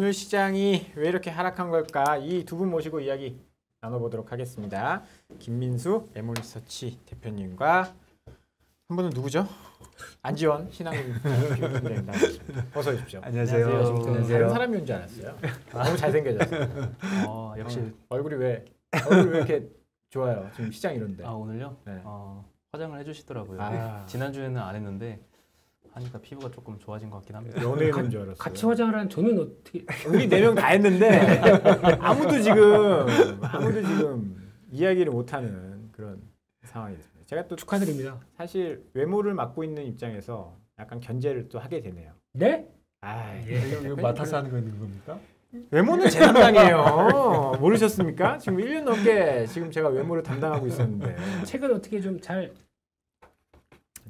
오늘 시장이 왜 이렇게 하락한 걸까? 이 두 분 모시고 이야기 나눠보도록 하겠습니다. 김민수 에모리서치 대표님과 한 분은 누구죠? 안지원 신한은행입니다. 어서 오십시오. 안녕하세요. 안녕하세요. 다른 사람이 온 줄 알았어요. 너무 잘생겨졌어요. 역시 얼굴이 왜 이렇게 좋아요? 지금 시장 이런데. 오늘요? 네. 화장을 해주시더라고요. 지난주에는 안 했는데 하니까 피부가 조금 좋아진 것 같긴 합니다. 연예인인 줄 알았어요. 같이 화장을 한 저는 어떻게? 우리 4명 다 했는데 아무도 지금 이야기를 못하는 그런 상황이 됐습니다. 제가 또 축하드립니다. 사실 외모를 맡고 있는 입장에서 약간 견제를 또 하게 되네요. 네? 이거 맡아서 하는 거 있는 겁니까? 외모는 제 담당이에요. 모르셨습니까? 지금 1년 넘게 지금 제가 외모를 담당하고 있었는데 책은 어떻게 좀 잘?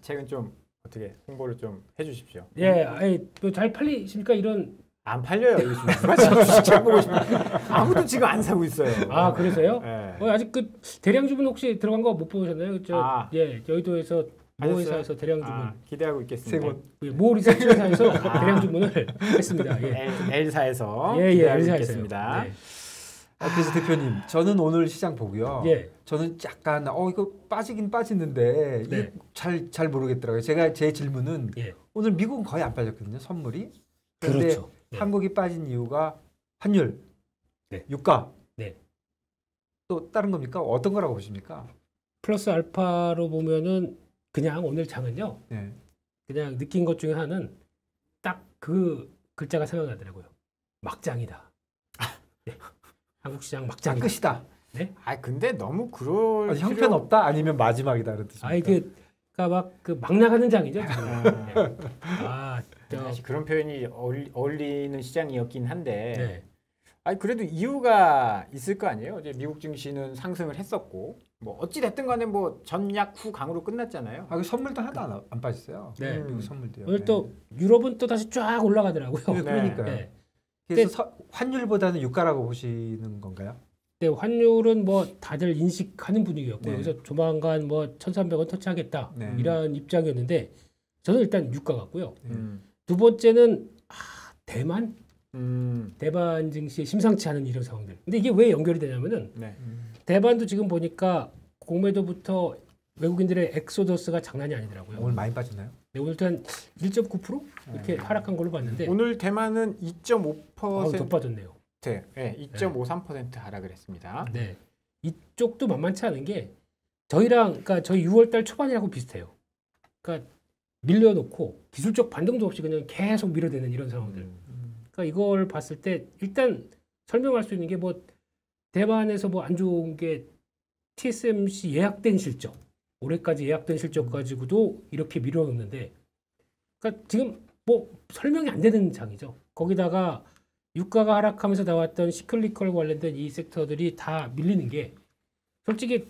책은 좀 어떻게 홍보를 좀 해주십시오. 예, 또 잘 팔리십니까 이런? 안 팔려요. 이거 지금 누가 지금 주식 보고 싶어? 아무도 지금 안 사고 있어요. 아 그래서요? 네. 아직 그 대량 주문 혹시 들어간 거 못 보셨나요? 여의도에서 모 회사에서 대량 주문 기대하고 있겠습니다. 모 리서치 회사에서 대량 주문을 했습니다. 예. L사에서 기대하고 L사에서. 있겠습니다. 네. 그래서 대표님, 저는 오늘 시장 보고요. 예. 저는 약간 이거 빠지긴 빠지는데 네. 잘 모르겠더라고요. 제 질문은 예. 오늘 미국은 거의 안 빠졌거든요. 선물이. 그런데 그렇죠. 네. 한국이 빠진 이유가 환율, 네. 유가. 네. 또 다른 겁니까? 어떤 거라고 보십니까? 플러스 알파로 보면은 그냥 오늘 장은요. 네. 그냥 느낀 것 중에 하나는 딱 그 글자가 생각나더라고요. 막장이다. 네. 한국 시장 막장이다. 끝이다. 네? 근데 너무 그럴 형편없다? 아니면 마지막이다 그런 뜻입니까? 그러니까 막 나가는 장이죠. 지금. 네. 사실 그런 표현이 어울리는 시장이었긴 한데 네. 그래도 이유가 있을 거 아니에요? 이제 미국 증시는 상승을 했었고 뭐 어찌 됐든 간에 뭐 전약 후 강으로 끝났잖아요. 그 선물도 하나도 안 빠졌어요. 네. 미국 선물도요. 오늘 또 유럽은 또 다시 쫙 올라가더라고요. 네. 그러니까요. 네. 그래서 환율보다는 유가라고 보시는 건가요? 네, 환율은 뭐 다들 인식하는 분위기였고 네. 그래서 조만간 뭐 1,300원 터치하겠다 네. 이런 입장이었는데 저는 일단 유가 같고요. 음. 두 번째는 대만 음. 대만 증시에 심상치 않은 이런 상황들. 근데 이게 왜 연결이 되냐면은 네. 대만도 지금 보니까 공매도부터 외국인들의 엑소더스가 장난이 아니더라고요. 오늘 많이 빠졌나요? 네, 오늘도 한 1.9% 이렇게 하락한 걸로 봤는데 오늘 대만은 2.5% 더 빠졌네요. 네, 2.53% 하락을 했습니다. 네, 이쪽도 만만치 않은 게 그러니까 저희 6월달 초반이라고 비슷해요. 그러니까 밀려놓고 기술적 반등도 없이 그냥 계속 밀어대는 이런 상황들. 그러니까 이걸 봤을 때 일단 설명할 수 있는 게 뭐 대만에서 뭐 안 좋은 게 TSMC 예약된 실적, 올해까지 예약된 실적 가지고도 이렇게 밀어놓는데, 그러니까 지금 뭐 설명이 안 되는 장이죠. 거기다가 유가가 하락하면서 나왔던 시클리컬 관련된 이 섹터들이 다 밀리는 게 솔직히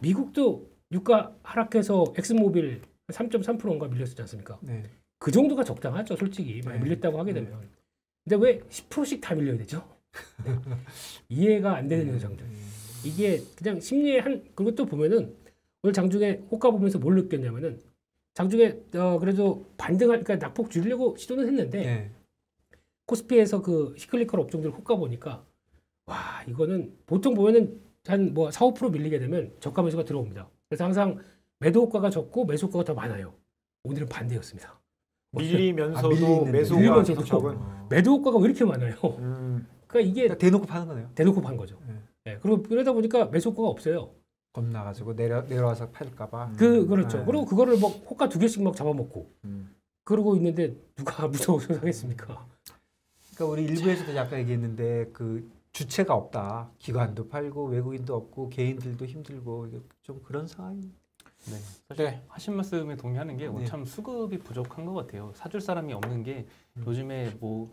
미국도 유가 하락해서 엑스모빌 3.3%인가 밀렸지 않습니까? 네. 그 정도가 적당하죠, 솔직히. 네. 밀렸다고 하게 되면. 근데 왜 10%씩 다 밀려야 되죠? 네. 이해가 안 되는 현상들. 이게 그냥 심리의 그리고 또 보면은 오늘 장중에 호가 보면서 뭘 느꼈냐면은 장중에 그래도 그러니까 낙폭 줄이려고 시도는 했는데 네. 코스피에서 그 시클리컬 업종들 호가 보니까 와 이거는 보통 보면은 한 뭐 4, 5% 밀리게 되면 저가 매수가 들어옵니다. 그래서 항상 매도 효과가 적고 매수 효과가 더 많아요. 오늘은 반대였습니다. 밀리면서도 매수 밀리면서도 적은. 매도 효과가 왜 이렇게 많아요? 그러니까 이게 대놓고 파는 거네요. 대놓고 판 거죠. 네. 그리고 그러다 보니까 매수 효과가 없어요. 겁나가지고 내려와서 팔까봐. 그렇죠. 그리고 그거를 막 호가 2개씩 막 잡아먹고 그러고 있는데 누가 무서워서 사겠습니까? 그러니까 우리 일부에서도 약간 얘기했는데 그 주체가 없다. 기관도 팔고 외국인도 없고 개인들도 힘들고 좀 그런 상황이. 네, 사실 하신 말씀에 동의하는 게 참 수급이 부족한 것 같아요. 사줄 사람이 없는 게 요즘에 뭐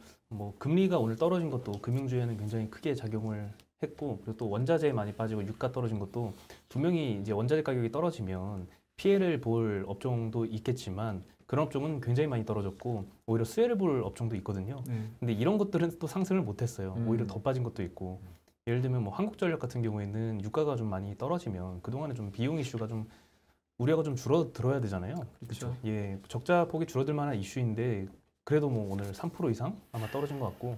금리가 오늘 떨어진 것도 금융주에는 굉장히 크게 작용을 했고, 그리고 또 원자재 많이 빠지고 유가 떨어진 것도 분명히 이제 원자재 가격이 떨어지면 피해를 볼 업종도 있겠지만 그런 업종은 굉장히 많이 떨어졌고 오히려 수혜를 볼 업종도 있거든요. 근데 이런 것들은 또 상승을 못했어요. 오히려 더 빠진 것도 있고, 예를 들면 뭐 한국전력 같은 경우에는 유가가 좀 많이 떨어지면 그동안에 좀 비용 이슈가 좀 우려가 좀 줄어들어야 되잖아요. 그렇죠. 예, 적자 폭이 줄어들 만한 이슈인데 그래도 뭐 오늘 3% 이상 아마 떨어진 것 같고,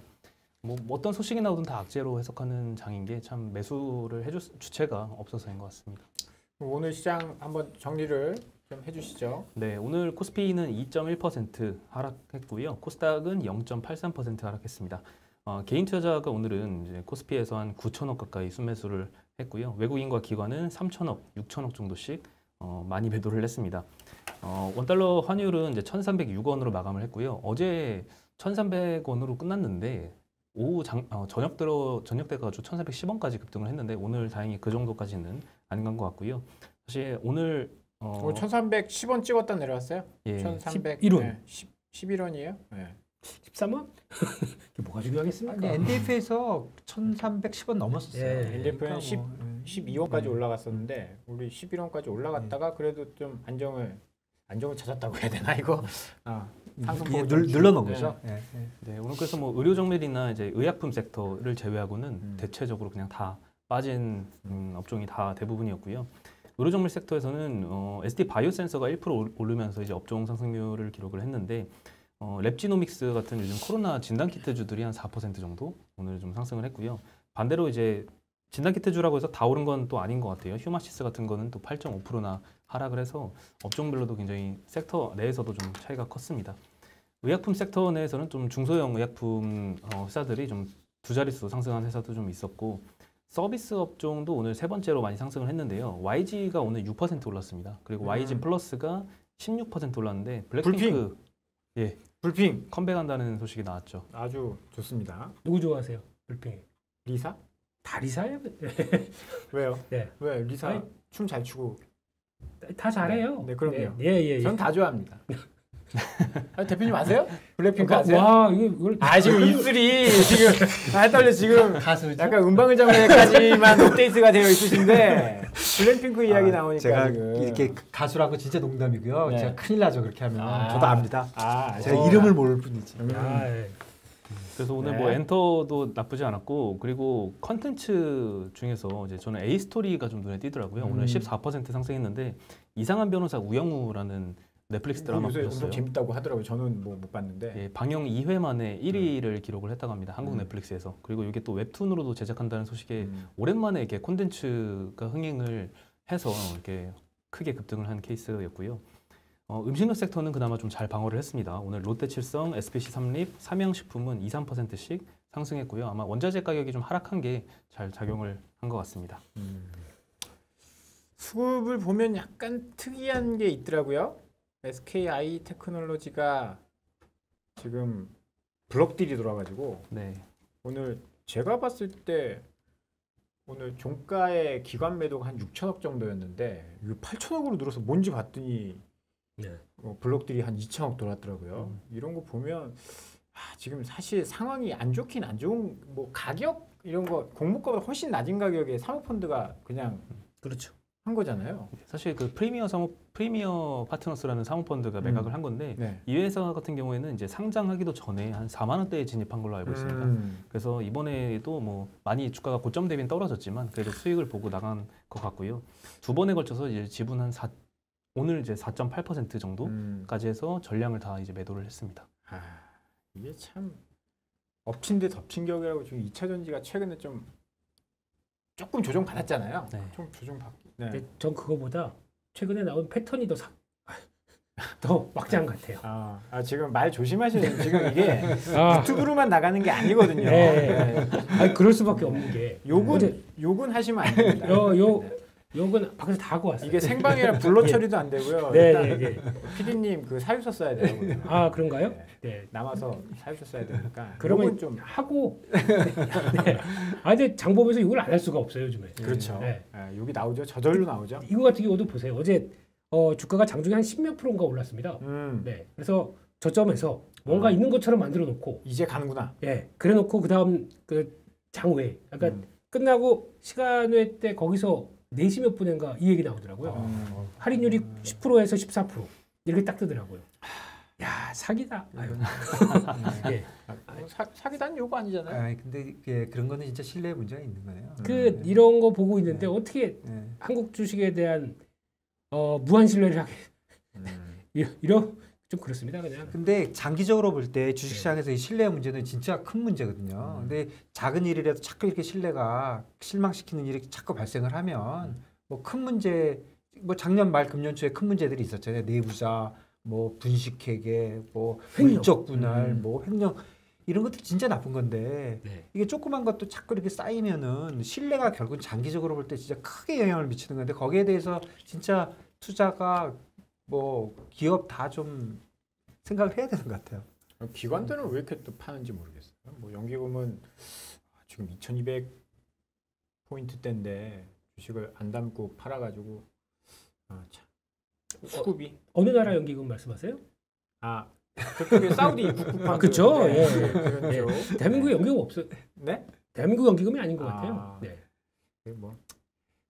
뭐 어떤 소식이 나오든 다 악재로 해석하는 장인 게 참 매수를 해줄 주체가 없어서인 것 같습니다. 오늘 시장 한번 정리를 좀 해주시죠. 네, 오늘 코스피는 2.1% 하락했고요. 코스닥은 0.83% 하락했습니다. 개인 투자자가 오늘은 이제 코스피에서 한 9천억 가까이 순매수를 했고요. 외국인과 기관은 3천억, 6천억 정도씩 많이 매도를 했습니다. 원달러 환율은 이제 1,306원으로 마감을 했고요. 어제 1,300원으로 끝났는데 오후 저녁 때가 가지고 1,410원까지 급등을 했는데 오늘 다행히 그 정도까지는 안 간 것 같고요. 사실 오늘 오늘 1,310원 찍었다 내려왔어요. 예, 1,301원. 11원. 11원이에요? 네. 13원? 그게 뭐가 중요하겠습니까? 아니, NDF에서 1,310원 넘었었어요. 예. NDF는 그러니까 뭐, 12원까지 올라갔었는데 우리 11원까지 올라갔다가 그래도 좀 안정을 찾았다고 해야 되나 이거? 상승폭을 좀 눌러놓은 네. 거죠. 예, 예. 네, 오늘 그래서 뭐 의료 정밀이나 이제 의약품 섹터를 제외하고는 대체적으로 그냥 다 빠진 업종이 다 대부분이었고요. 의료 정밀 섹터에서는 ST 바이오센서가 1% 오르면서 이제 업종 상승률을 기록을 했는데 랩지노믹스 같은 요즘 코로나 진단 키트주들이 한 4% 정도 오늘 좀 상승을 했고요. 반대로 이제 진단 키트주라고 해서 다 오른 건 또 아닌 것 같아요. 휴마시스 같은 거는 또 8.5%나 하락을 해서 업종별로도 굉장히 섹터 내에서도 좀 차이가 컸습니다. 의약품 섹터 내에서는 좀 중소형 의약품 회사들이 좀 두 자릿수 상승한 회사도 좀 있었고 서비스 업종도 오늘 세 번째로 많이 상승을 했는데요. YG가 오늘 6% 올랐습니다. 그리고 YG 플러스가 16% 올랐는데 블랙핑크 불핑 컴백한다는 소식이 나왔죠. 아주 좋습니다. 누구 좋아하세요? 불핑. 리사? 다리사예요? 왜요? 네. 왜 리사 아니, 춤 잘 추고? 다 잘해요. 네, 그럼요. 예. 전 다 좋아합니다. 대표님 아세요? 블랙핑크 아세요? 와, 이걸 지금 입술이 지금 떨려 지금 가수죠? 약간 음방을 장면까지만 업데이트가 되어 있으신데 블랙핑크 이야기 나오니까 제가 지금 이렇게 가수라고 진짜 농담이고요. 네. 제가 큰일 나죠 그렇게 하면. 아. 저도 압니다. 제가 제가 이름을 모를 뿐이지. 예. 그래서 오늘 네. 뭐 엔터도 나쁘지 않았고 그리고 컨텐츠 중에서 이제 저는 A 스토리가 좀 눈에 띄더라고요. 오늘 14% 상승했는데 이상한 변호사 우영우라는 넷플릭스 드라마 요새 보셨어요? 엄청 재밌다고 하더라고요. 저는 뭐 못 봤는데. 예, 방영 2회 만에 1위를 기록을 했다고 합니다. 한국 넷플릭스에서. 그리고 이게 또 웹툰으로도 제작한다는 소식에 오랜만에 이렇게 콘텐츠가 흥행을 해서 이렇게 크게 급등을 한 케이스였고요. 음식료 섹터는 그나마 좀 잘 방어를 했습니다. 오늘 롯데칠성, SPC 삼립, 삼양식품은 2, 3%씩 상승했고요. 아마 원자재 가격이 좀 하락한 게 잘 작용을 한 것 같습니다. 수급을 보면 약간 특이한 게 있더라고요. SKI 테크놀로지가 지금 블록딜이 돌아가지고 네. 오늘 제가 봤을 때 오늘 종가의 기관 매도가 한 6천억 정도였는데 이거 8천억으로 늘어서 뭔지 봤더니 네. 블록딜이 한 2천억 돌았더라고요. 이런 거 보면 지금 사실 상황이 안 좋긴 안 좋은 뭐 가격 이런 거 공모가보다 훨씬 낮은 가격에 사모펀드가 그냥 그렇죠. 한 거잖아요. 사실 그 프리미어 파트너스라는 사모펀드가 매각을 한 건데 네. 이 회사 같은 경우에는 이제 상장하기도 전에 한 4만 원대에 진입한 걸로 알고 있습니다. 그래서 이번에도 뭐 많이 주가가 고점 대비는 떨어졌지만 그래도 수익을 보고 나간 것 같고요. 두 번에 걸쳐서 이제 지분 한 오늘 이제 4.8% 정도까지 해서 전량을 다 이제 매도를 했습니다. 이게 참 엎친 데 덮친 격이라고 지금 2차 전지가 최근에 좀 조금 조정 받았잖아요. 네. 좀 조정 받. 근데 전 그거보다 최근에 나온 패턴이 더 막장 같아요. 지금 말 조심하셔야 지금 이게 아, 유튜브로만 나가는 게 아니거든요. 네. 아니, 그럴 수밖에 없는 게 욕은 하시면 안 됩니다. 욕은 밖에서 다 하고 왔어요. 이게 생방이라 블러 처리도 안 되고요. 네, 일단 네. PD님 그 사유서 써야 돼요. 아, 그런가요? 네. 남아서 사유서 써야 되니까. 그러면 욕은 좀 하고. 네. 근데 장보면서 욕을 안 할 수가 없어요 요즘에. 그렇죠. 네. 욕이 나오죠. 저절로 나오죠. 이거 같은 경우도 보세요. 어제 주가가 장중에 한 10몇 %인가 올랐습니다. 네. 그래서 저점에서 뭔가 있는 것처럼 만들어 놓고 이제 가는구나. 예. 그래 놓고 그다음 그 장외 약간 끝나고 시간외 때 거기서 4시 몇 분인가 이 얘기 나오더라고요. 할인율이 10%에서 14% 이렇게 딱 뜨더라고요. 야, 사기다. 아유. 예. 사기단 요거 아니잖아요. 근데 그런 거는 진짜 신뢰의 문제가 있는 거예요. 이런 거 보고 있는데 어떻게 한국 주식에 대한 무한 신뢰를 하게 이런 좀 그렇습니다. 그냥 근데 장기적으로 볼 때 주식시장에서 이 신뢰 문제는 진짜 큰 문제거든요. 근데 작은 일이라도 자꾸 이렇게 신뢰가 실망시키는 일이 자꾸 발생을 하면 뭐 큰 문제, 뭐 작년 말 금년 초에 큰 문제들이 있었잖아요. 내부자, 뭐 분식회계, 뭐 횡령. 물적 분할, 뭐 횡령 이런 것들 진짜 나쁜 건데 네. 이게 조그만 것도 자꾸 이렇게 쌓이면은 신뢰가 결국 장기적으로 볼 때 진짜 크게 영향을 미치는 건데 거기에 대해서 진짜 투자가 뭐 기업 다 좀 생각을 해야 되는 것 같아요. 기관들은 왜 이렇게 또 파는지 모르겠어요. 뭐 연기금은 지금 2,200 포인트대인데 주식을 안 담고 팔아가지고 참 수급이 어느 나라 연기금 말씀하세요? 그쪽에 사우디 국부펀드. 그렇죠. 네, 예. 그런 예. 쪽. 대한민국 연기금 없어. 네? 대한민국 연기금이 아닌 것 같아요. 네. 뭐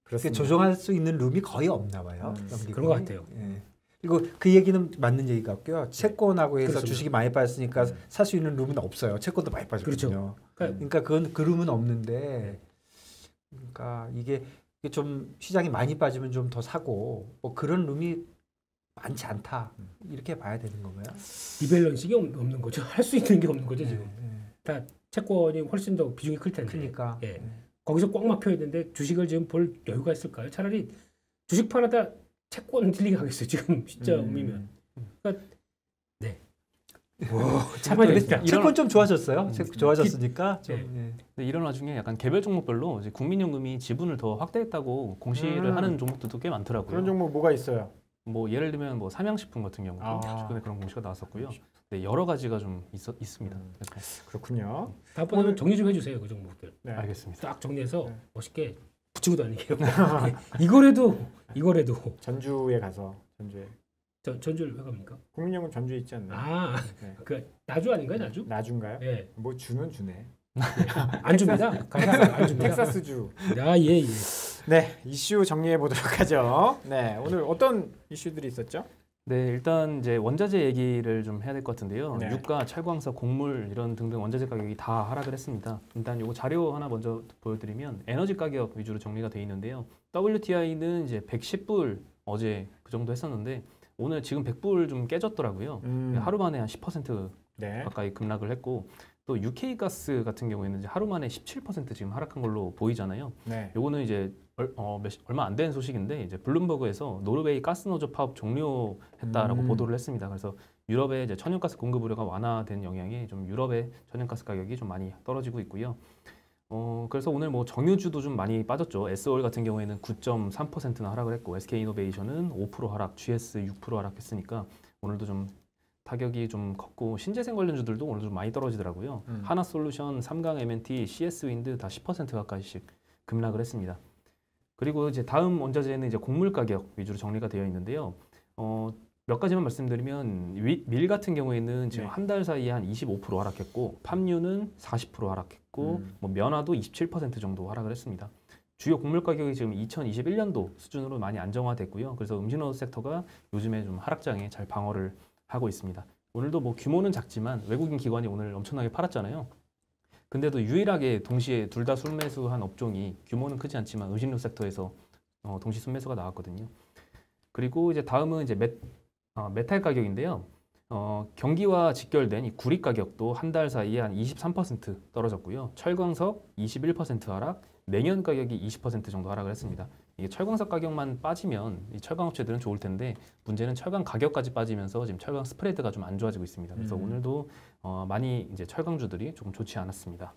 그렇게 그렇습니다. 조정할 수 있는 룸이 거의 없나 봐요. 연기금이. 그런 것 같아요. 예. 그리고 그 얘기는 맞는 얘기 같고요. 채권하고 해서 그렇습니다. 주식이 많이 빠졌으니까 살 수 있는 룸은 없어요. 채권도 많이 빠졌거든요. 그러니까 그건 그 룸은 없는데, 그러니까 이게 좀 시장이 많이 빠지면 좀 더 사고 뭐 그런 룸이 많지 않다 이렇게 봐야 되는 건가요? 리밸런싱이 없는 거죠. 할 수 있는 게 없는 거죠 지금. 예. 다 채권이 훨씬 더 비중이 클 텐데. 그러니까 예. 거기서 꽉 막혀 있는데 주식을 지금 볼 여유가 있을까요? 차라리 주식 팔아다 채권 딜링 하겠어요. 지금 진짜 음이면. 그러니까 네. 참아야 됩니다. 채권 좀 좋아졌어요. 좋아졌으니까 좀. 네. 근데 이런 와중에 약간 개별 종목별로 이제 국민연금이 지분을 더 확대했다고 공시를 하는 종목들도 꽤 많더라고요. 그런 종목 뭐가 있어요? 뭐 예를 들면 뭐 삼양식품 같은 경우도 아. 최근에 그런 공시가 나왔었고요. 네, 여러 가지가 좀 있습니다. 그래서 그렇군요. 다음번에는 정리 좀 해주세요. 그 종목들. 네. 알겠습니다. 딱 정리해서 네. 멋있게 붙이고 다니게요. 네. 이거라도 전주에 가서 전주를 왜 갑니까? 국민연금 전주에 있지 않나요? 아, 네. 그 나주 아닌가요? 나주? 나주인가요? 예. 뭐 주는 주네. 안 줍니다. 안 줍니다. 텍사스주. 아, 예. 네, 이슈 정리해 보도록 하죠. 네, 오늘 어떤 이슈들이 있었죠? 네, 일단 이제 원자재 얘기를 좀 해야 될 것 같은데요. 네. 유가, 철광석, 곡물 이런 등등 원자재 가격이 다 하락을 했습니다. 일단 요거 자료 하나 먼저 보여드리면 에너지 가격 위주로 정리가 돼 있는데요. WTI는 이제 110불 어제 그 정도 했었는데 오늘 지금 100불 좀 깨졌더라고요. 하루 만에 한 10% 네. 가까이 급락을 했고 또 UK 가스 같은 경우에는 이제 하루 만에 17% 지금 하락한 걸로 보이잖아요. 네. 요거는 이제 얼마 안 된 소식인데 이제 블룸버그에서 노르웨이 가스 노조 파업 종료했다라고 보도를 했습니다. 그래서 유럽의 이제 천연가스 공급 우려가 완화된 영향에 좀 유럽의 천연가스 가격이 좀 많이 떨어지고 있고요. 그래서 오늘 뭐 정유주도 좀 많이 빠졌죠. S오일 같은 경우에는 9.3%나 하락을 했고 SK이노베이션은 5% 하락, GS 6% 하락했으니까 오늘도 좀 타격이 좀 컸고 신재생 관련주들도 오늘 좀 많이 떨어지더라고요. 하나솔루션, 삼강 M&T, CS윈드 다 10% 가까이씩 급락을 했습니다. 그리고 이제 다음 원자재는 이제 곡물 가격 위주로 정리가 되어 있는데요. 몇 가지만 말씀드리면 밀 같은 경우에는 지금 네. 한 달 사이에 한 25% 하락했고 팜유는 40% 하락했고 뭐 면화도 27% 정도 하락을 했습니다. 주요 곡물 가격이 지금 2021년도 수준으로 많이 안정화됐고요. 그래서 음식료 섹터가 요즘에 좀 하락장에 잘 방어를 하고 있습니다. 오늘도 뭐 규모는 작지만 외국인 기관이 오늘 엄청나게 팔았잖아요. 근데도 유일하게 동시에 둘 다 순매수한 업종이 규모는 크지 않지만 음식료 섹터에서 동시 순매수가 나왔거든요. 그리고 이제 다음은 이제 메탈 가격인데요. 경기와 직결된 이 구리 가격도 한 달 사이에 한 23% 떨어졌고요. 철광석 21% 하락, 냉연 가격이 20% 정도 하락을 했습니다. 이게 철광석 가격만 빠지면 이 철강업체들은 좋을 텐데 문제는 철강 가격까지 빠지면서 지금 철강 스프레드가 좀 안 좋아지고 있습니다. 그래서 오늘도 많이 이제 철강주들이 조금 좋지 않았습니다.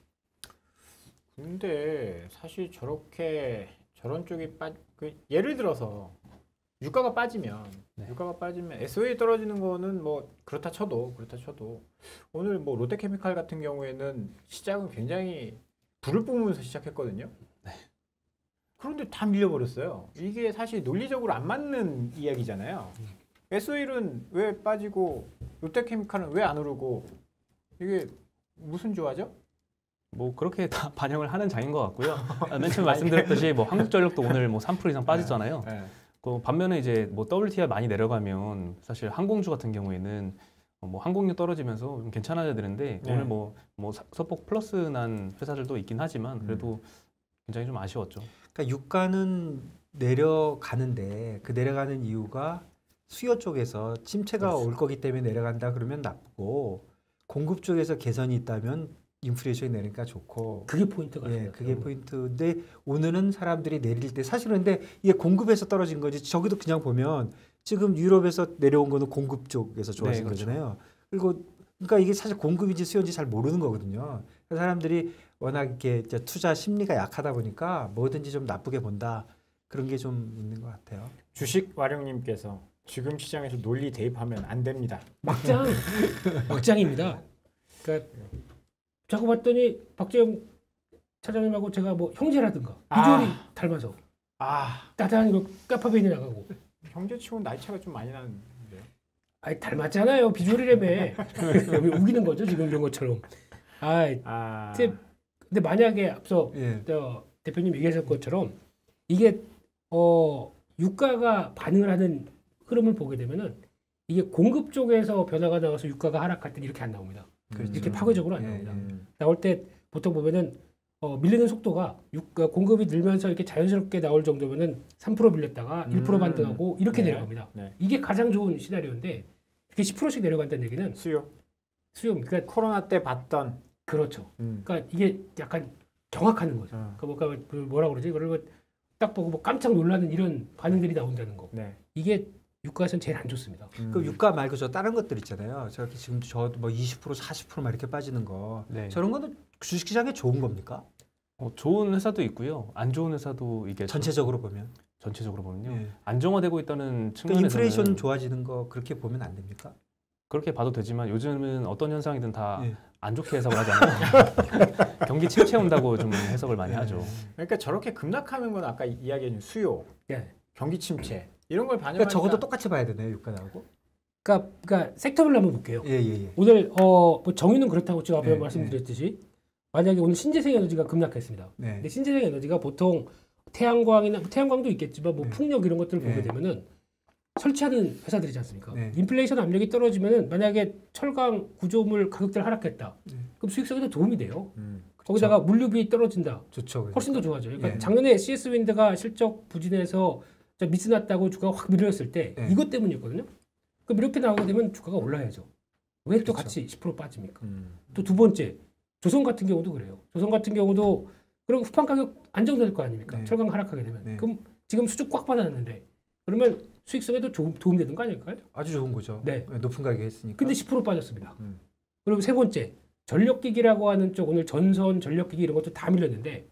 근데 사실 저런 쪽이 예를 들어서 유가가 빠지면 SOE 떨어지는 거는 뭐 그렇다 쳐도 오늘 뭐 롯데케미칼 같은 경우에는 시작은 굉장히 불을 뿜으면서 시작했거든요. 네. 그런데 다 밀려버렸어요. 이게 사실 논리적으로 안 맞는 이야기잖아요. SOE는 왜 빠지고 롯데케미칼은 왜 안 오르고 이게 무슨 조화죠? 뭐 그렇게 다 반영을 하는 장인 것 같고요. 맨 처음에 말씀드렸듯이 뭐 한국전력도 오늘 뭐 3% 이상 빠졌잖아요. 네. 그 반면에 이제 뭐 WTI 많이 내려가면 사실 항공주 같은 경우에는 뭐 항공료 떨어지면서 좀 괜찮아져야 되는데 네. 오늘 뭐 소폭 플러스 난 회사들도 있긴 하지만 그래도 굉장히 좀 아쉬웠죠. 그러니까 유가는 내려가는데 그 내려가는 이유가 수요 쪽에서 침체가 그렇죠. 올 거기 때문에 내려간다 그러면 나쁘고 공급 쪽에서 개선이 있다면 인플레이션이 내리니까 좋고 그게 포인트가 예, 생겨요. 그게 포인트인데 오늘은 사람들이 내릴 때 사실은 근데 이게 공급에서 떨어진 거지 저기도 그냥 보면 지금 유럽에서 내려온 거는 공급 쪽에서 좋아진 네, 그렇죠. 거잖아요. 그리고 그러니까 이게 사실 공급인지 수요인지 잘 모르는 거거든요. 그래서 사람들이 워낙 이렇게 이제 투자 심리가 약하다 보니까 뭐든지 좀 나쁘게 본다 그런 게 좀 있는 것 같아요. 주식 와룡님께서 지금 시장에서 논리 대입하면 안 됩니다. 막장입니다. 그러니까 자꾸 봤더니 박재영 차장님하고 제가 뭐 형제라든가 비주얼이 닮아서 아 따뜻한 이거 까파베인이 나가고 형제치고는 나이 차가 좀 많이 나는데요. 아니 닮았잖아요. 비주얼이라며. 왜 우기는 거죠 지금 이런 것처럼. 아 근데 만약에 앞서 예. 대표님 얘기하셨던 것처럼 이게 유가가 반응을 하는 흐름을 보게 되면은 이게 공급 쪽에서 변화가 나와서 유가가 하락할 때 이렇게 안 나옵니다. 그렇죠. 이렇게 파괴적으로 안 예, 나옵니다. 예. 나올 때 보통 보면은 밀리는 속도가 공급이 늘면서 이렇게 자연스럽게 나올 정도면은 3% 밀렸다가 1% 반등하고 이렇게 네. 내려갑니다. 네. 이게 가장 좋은 시나리오인데 이렇게 10%씩 내려간다는 얘기는 수요 그러니까 코로나 때 봤던 그렇죠. 그러니까 이게 약간 경악하는 거죠. 어. 그 뭐라 그러지? 그걸 딱 보고 뭐 깜짝 놀라는 이런 반응들이 나온다는 거. 네. 이게 유가에서는 제일 안 좋습니다. 그 유가 말고 저 다른 것들 있잖아요. 저렇게 지금 저 뭐 20% 40%막 이렇게 빠지는 거 네. 저런 거는 주식시장에 좋은 겁니까? 좋은 회사도 있고요. 안 좋은 회사도 이게 전체적으로 보면. 전체적으로 보면요. 예. 안정화되고 있다는 그러니까 측면에서는 인플레이션 좋아지는 거 그렇게 보면 안 됩니까? 그렇게 봐도 되지만 요즘은 어떤 현상이든 다 안 예. 좋게 해석을 하잖아요. 경기 침체 온다고 좀 해석을 많이 예. 하죠. 그러니까 저렇게 급락하는 건 아까 이야기한 수요, 예. 경기 침체 이런 걸 반영하니까 그러니까 적어도 똑같이 봐야 되네요, 유가 나오고. 그러니까 섹터별로 한번 볼게요. 예. 오늘 뭐 정유는 그렇다고 제가 앞에 네, 말씀드렸듯이 만약에 오늘 신재생 에너지가 급락했습니다. 네. 근데 신재생 에너지가 보통 태양광도 있겠지만 뭐 네. 풍력 이런 것들을 보게 네. 되면은 설치하는 회사들이지 않습니까? 네. 인플레이션 압력이 떨어지면은 만약에 철강 구조물 가격들 하락했다. 네. 그럼 수익성에도 도움이 돼요. 음. 거기다가 물류비 떨어진다. 좋죠. 그러니까. 훨씬 더 좋아져요. 그러니까 네. 작년에 CS 윈드가 실적 부진해서 미스 났다고 주가가 확 밀렸을 때 네. 이것 때문이었거든요. 그럼 이렇게 나오게 되면 주가가 올라야죠. 왜 또 그렇죠. 같이 10% 빠집니까? 음. 또 두 번째 조선 같은 경우도 그래요. 조선 같은 경우도 그럼 후판 가격 안정될 거 아닙니까? 네. 철강 하락하게 되면 네. 그럼 지금 수주 꽉 받아놨는데 그러면 수익성에도 도움되는 거 아닐까요? 아주 좋은 거죠. 네. 높은 가격에 했으니까. 근데 10% 빠졌습니다. 음. 그리고 세 번째 전력기기라고 하는 쪽 오늘 전선 전력기기 이런 것도 다 밀렸는데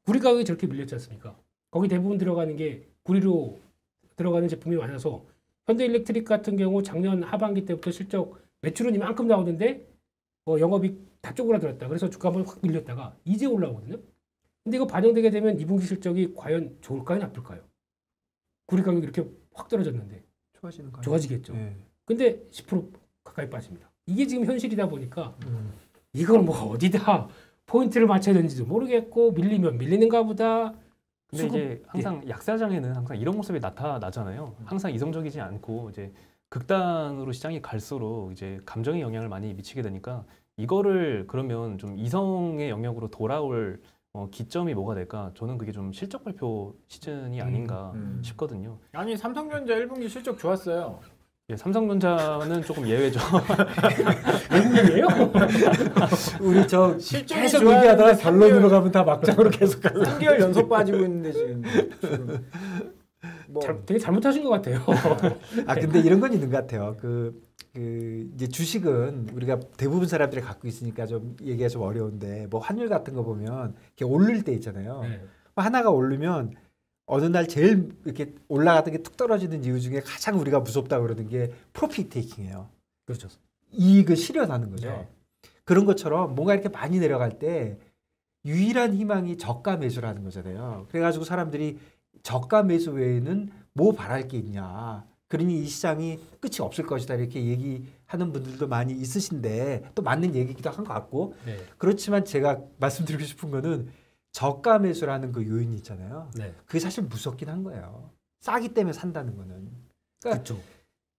구리 가격이 저렇게 밀렸지 않습니까? 거기 대부분 들어가는 게 구리로 들어가는 제품이 많아서 현대일렉트릭 같은 경우 작년 하반기 때부터 실적 매출은 이만큼 나오는데 영업이 다 쪼그라들었다. 그래서 주가 한번 확 밀렸다가 이제 올라오거든요. 근데 이거 반영되게 되면 2분기 실적이 과연 좋을까요, 나쁠까요? 구리 가격이 이렇게 확 떨어졌는데 좋아지는 거. 좋아지겠죠. 예. 근데 10% 가까이 빠집니다. 이게 지금 현실이다 보니까 음. 이걸 뭐 어디다 포인트를 맞춰야 되는지도 모르겠고 밀리면 밀리는가 보다. 근데 이제 항상 약세장에는 항상 이런 모습이 나타나잖아요. 항상 이성적이지 않고 이제 극단으로 시장이 갈수록 이제 감정의 영향을 많이 미치게 되니까 이거를 그러면 좀 이성의 영역으로 돌아올 기점이 뭐가 될까? 저는 그게 좀 실적 발표 시즌이 아닌가 싶거든요. 아니 삼성전자 1분기 실적 좋았어요. 예, 삼성전자는 조금 예외죠. 외국인이에요? 우리 저 실적이 계속 좋았는데 얘기하다가 3개월 결론으로 가면 다 막장으로 계속 가요. 3개월 연속 빠지고 있는데 지금 뭐 되게 잘못하신 것 같아요. 아 근데 이런 건 있는 것 같아요. 이제 주식은 우리가 대부분 사람들이 갖고 있으니까 좀 얘기가 좀 어려운데 뭐 환율 같은 거 보면 이렇게 오를 때 있잖아요. 네. 하나가 오르면 어느 날 제일 이렇게 올라가던 게 툭 떨어지는 이유 중에 가장 우리가 무섭다 그러는 게 프로핏 테이킹이에요. 그렇죠. 이익을 실현하는 거죠. 네. 그런 것처럼 뭔가 이렇게 많이 내려갈 때 유일한 희망이 저가 매수라는 거잖아요. 그래가지고 사람들이 저가 매수 외에는 뭐 바랄 게 있냐. 그러니 이 시장이 끝이 없을 것이다 이렇게 얘기하는 분들도 많이 있으신데 또 맞는 얘기기도 한 것 같고 네. 그렇지만 제가 말씀드리고 싶은 거는 저가 매수라는 그 요인이 있잖아요. 네. 그게 사실 무섭긴 한 거예요. 싸기 때문에 산다는 거는. 그러니까 그렇죠.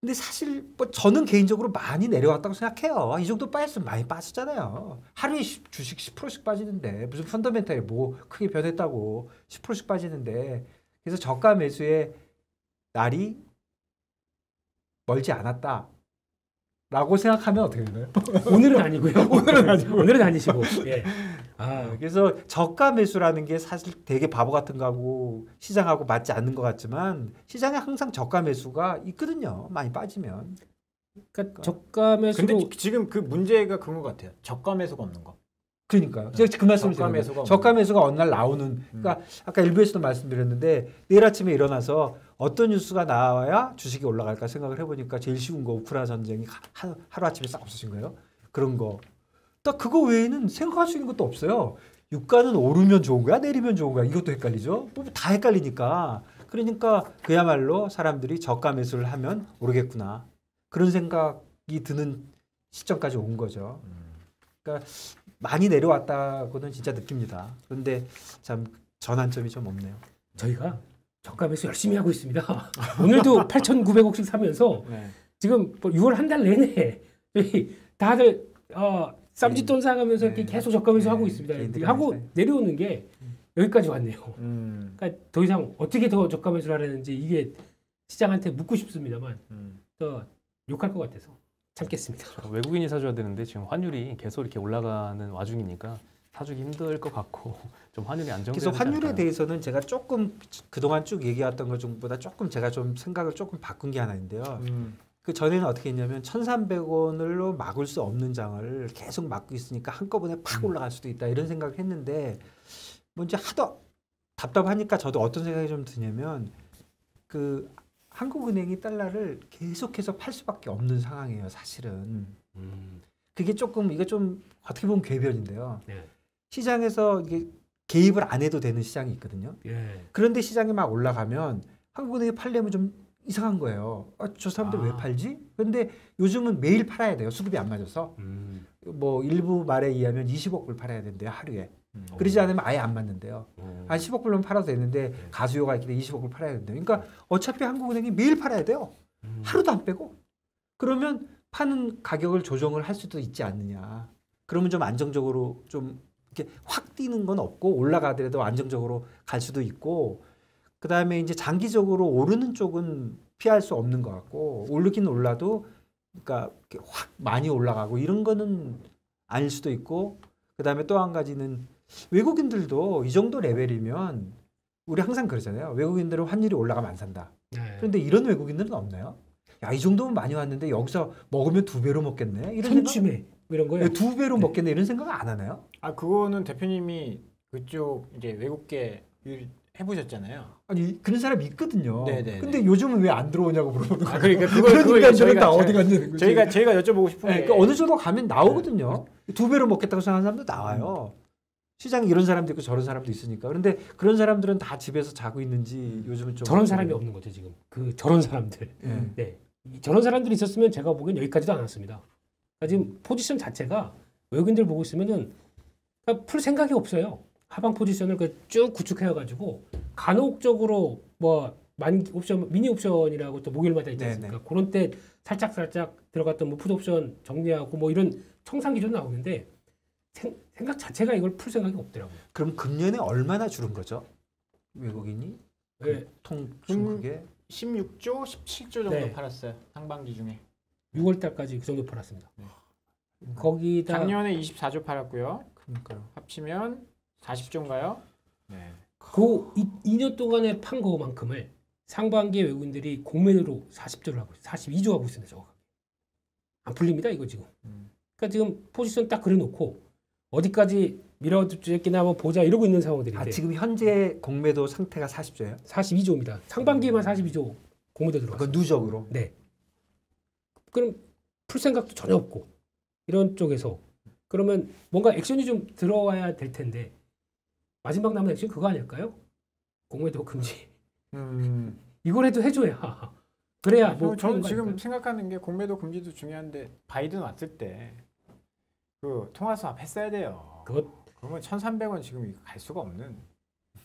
근데 사실 뭐 저는 개인적으로 많이 내려왔다고 생각해요. 이 정도 빠졌으면 많이 빠졌잖아요. 하루에 주식 10%씩 빠지는데 무슨 펀더멘탈이 뭐 크게 변했다고 10%씩 빠지는데 그래서 저가 매수의 날이 멀지 않았다. 라고 생각하면 어떻게 되나요? 오늘은 아니고요. 오늘은 아니고. 오늘은 아니시고. 예. 아, 그래서 저가 매수라는 게 사실 되게 바보 같은 거하고 시장하고 맞지 않는 것 같지만 시장에 항상 저가 매수가 있거든요. 많이 빠지면. 그러니까 저가 매수로 근데 지금 그 문제가 그런 것 같아요. 저가 매수가 없는 거. 그러니까요. 제가 그 말씀을 저가 드렸는데 매수가 저가 매수가 어느 날 나오는 그러니까 아까 일부에서도 말씀드렸는데 내일 아침에 일어나서 어떤 뉴스가 나와야 주식이 올라갈까 생각을 해보니까 제일 쉬운 거 우크라이나 전쟁이 하루아침에 싹 없어진 거예요. 그런 거. 딱 그거 외에는 생각할 수 있는 것도 없어요. 유가는 오르면 좋은 거야 내리면 좋은 거야 이것도 헷갈리죠. 뭐 다 헷갈리니까. 그러니까 그야말로 사람들이 저가 매수를 하면 오르겠구나. 그런 생각이 드는 시점까지 온 거죠. 그러니까 많이 내려왔다고는 진짜 느낍니다. 그런데 참 전환점이 좀 없네요. 저희가 저가 매수 열심히 하고 있습니다. 오늘도 8,900억씩 사면서 네. 지금 뭐 6월 한 달 내내 저희 다들 쌈짓돈 사가면서 이렇게 네. 계속 저가 매수 네. 하고 있습니다. 개인들이 하고 많이 내려오는 게 여기까지 왔네요. 그러니까 더 이상 어떻게 더 저가 매수를 하려는지 이게 시장한테 묻고 싶습니다만 또 욕할 것 같아서 참겠습니다. 외국인이 사줘야 되는데 지금 환율이 계속 이렇게 올라가는 와중이니까 사주기 힘들 것 같고 좀 환율이 안정돼야 그래서 되지 환율에 않을까요? 대해서는 제가 조금 그동안 쭉 얘기했던 것 중보다 조금 제가 좀 생각을 조금 바꾼 게 하나 있는데요. 그 전에는 어떻게 했냐면 1,300원으로 막을 수 없는 장을 계속 막고 있으니까 한꺼번에 팍 올라갈 수도 있다 이런 생각을 했는데 뭐 이제 하도 답답하니까 저도 어떤 생각이 좀 드냐면 그 한국은행이 달러를 계속해서 팔 수밖에 없는 상황이에요, 사실은. 그게 조금 이게 좀 어떻게 보면 궤변인데요. 네. 시장에서 이게 개입을 안 해도 되는 시장이 있거든요. 예. 그런데 시장이 막 올라가면 한국은행이 팔려면 좀 이상한 거예요. 저 사람들 왜 팔지? 그런데 요즘은 매일 팔아야 돼요. 수급이 안 맞아서. 뭐 일부 말에 의하면 20억 불 팔아야 된대요, 하루에. 그러지 않으면 아예 안 맞는데요. 한 10억 불만 팔아도 되는데 가수요가 있기 때문에 20억 불 팔아야 된대요. 그러니까 어차피 한국은행이 매일 팔아야 돼요. 하루도 안 빼고. 그러면 파는 가격을 조정을 할 수도 있지 않느냐. 그러면 좀 안정적으로 좀 이렇게 확 뛰는 건 없고 올라가더라도 안정적으로 갈 수도 있고 그다음에 이제 장기적으로 오르는 쪽은 피할 수 없는 것 같고 오르긴 올라도 그러니까 이렇게 확 많이 올라가고 이런 거는 아닐 수도 있고 그다음에 또 한 가지는 외국인들도 이 정도 레벨이면 우리 항상 그러잖아요. 외국인들은 환율이 올라가면 안 산다. 네. 그런데 이런 외국인들은 없나요? 야, 이 정도면 많이 왔는데 여기서 먹으면 2배로 먹겠네. 이런 생각? 천춤에 이런 거예요. 2배로 먹겠네. 이런 생각 안 하나요? 아 그거는 대표님이 그쪽 이제 외국계 해보셨잖아요. 아니 그런 사람 있거든요. 네네네. 근데 요즘은 왜 안 들어오냐고 물어보는 거예요. 그러니까 그런 인간들은 다 어디 저희가 갔냐는 거지. 저희가 여쭤보고 싶은 네, 게 그러니까 어느 정도 가면 나오거든요. 2배로 먹겠다고 생각하는 사람도 나와요. 시장에 이런 사람도 있고 저런 사람도 있으니까. 그런데 그런 사람들은 다 집에서 자고 있는지 요즘은 좀 저런 사람이 없는 거죠 지금. 그 저런 사람들. 예. 네. 저런 사람들이 있었으면 제가 보기엔 여기까지도 안 왔습니다. 그러니까 지금 포지션 자체가 외국인들 보고 있으면은 그러니까 풀 생각이 없어요. 하방 포지션을 쭉 구축해가지고 간혹적으로 뭐 만기 옵션, 미니 옵션이라고 또 목요일마다 있지 않습니까? 그런 때 살짝 들어갔던 뭐 풋 옵션 정리하고 뭐 이런 청산 기준 나오는데 생각 자체가 이걸 풀 생각이 없더라고요. 그럼 금년에 얼마나 줄은 거죠? 외국인이? 네. 통 중국에 16조, 17조 정도 네. 팔았어요. 상반기 중에. 6월 달까지 그 정도 팔았습니다. 네. 거기다 작년에 24조 팔았고요. 그러니까요. 합치면 40조인가요? 네. 그 2년 동안에 판 거만큼을 상반기에 외국인들이 공매도로 40조를 하고 42조 하고 있습니다. 정확하게. 안 풀립니다. 이거 지금. 그러니까 지금 포지션 딱 그려놓고 어디까지 밀어주겠나 한번 보자 이러고 있는 상황들인데 아, 지금 현재 공매도 상태가 40조예요? 42조입니다. 상반기에만 42조 공매도 들어갔어요. 그건 누적으로. 네. 그럼 풀 생각도 전혀 없고 이런 쪽에서 그러면 뭔가 액션이 좀 들어와야 될 텐데 마지막 남은 액션 그거 아닐까요? 공매도 금지. 이걸 해도 해줘야 그래야 뭐 저는 푸는 거 지금 아닐까요? 생각하는 게 공매도 금지도 중요한데 바이든 왔을 때 그 통화 수합 했어야 돼요. 그러면 1,300원 지금 이거 갈 수가 없는.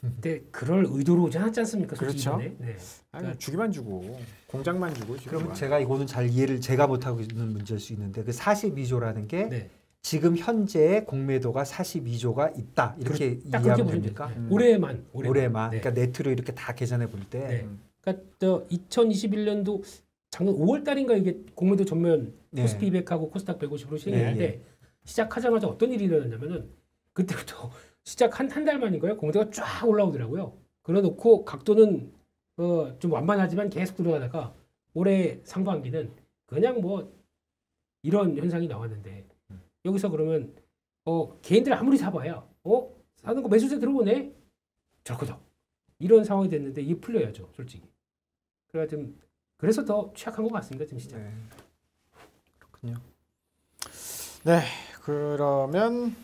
근데 그럴 의도로 오지 않았지 않습니까? 솔직히 그렇죠. 이번에? 네. 아니 주기만 주고 공장만 주고 지금. 그러면 제가 이거는 잘 이해를 제가 못하고 있는 문제일 수 있는데 그 42조라는 게 네. 지금 현재 공매도가 42조가 있다 이렇게 딱 그렇게 이해하면 보시면 됩니까? 돼요. 올해만. 올해만 네. 그러니까 네트로 이렇게 다 계산해 볼 때 네. 그러니까 저 2021년도 작년 5월 달인가 이게 공매도 전면 네. 코스피 200하고 코스닥 150으로 시행했는데 네, 시작하자마자 어떤 일이 일어났냐면은 그때부터 시작 한 달 만인 거예요. 공매도가 쫙 올라오더라고요. 그래놓고 각도는 좀 완만하지만 계속 들어가다가 올해 상반기는 그냥 뭐 이런 현상이 나왔는데 여기서 그러면 개인들 아무리 사봐야 사는 거 매수세 들어오네 저거다 이런 상황이 됐는데 이게 풀려야죠 솔직히. 그래서 더 취약한 것 같습니다 지금 시장. 네. 그렇군요. 네, 그러면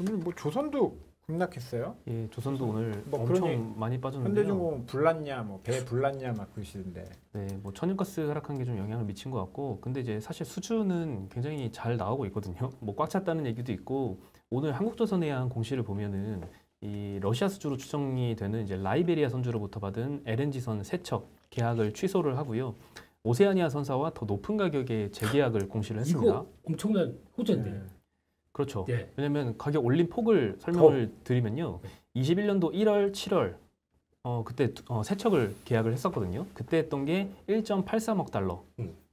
오늘 뭐 조선도 급락했어요. 예, 조선도 오늘 뭐 엄청 그러니 많이 빠졌는데요. 현대중공업 불났냐, 뭐 배 불났냐 막 그러시던데. 네, 뭐 천연가스 하락한 게 좀 영향을 미친 것 같고, 근데 이제 사실 수주는 굉장히 잘 나오고 있거든요. 뭐 꽉 찼다는 얘기도 있고, 오늘 한국조선해양 공시를 보면은 이 러시아 수주로 추정이 되는 이제 라이베리아 선주로부터 받은 LNG선 3척 계약을 취소를 하고요. 오세아니아 선사와 더 높은 가격에 재계약을 공시를 했습니다. 이거 엄청난 호재인데. 네. 그렇죠. 예. 왜냐하면 가격 올린 폭을 설명을 드리면요. 21년도 1월, 7월 그때 세 척을 계약을 했었거든요. 그때 했던 게 1.83억 달러.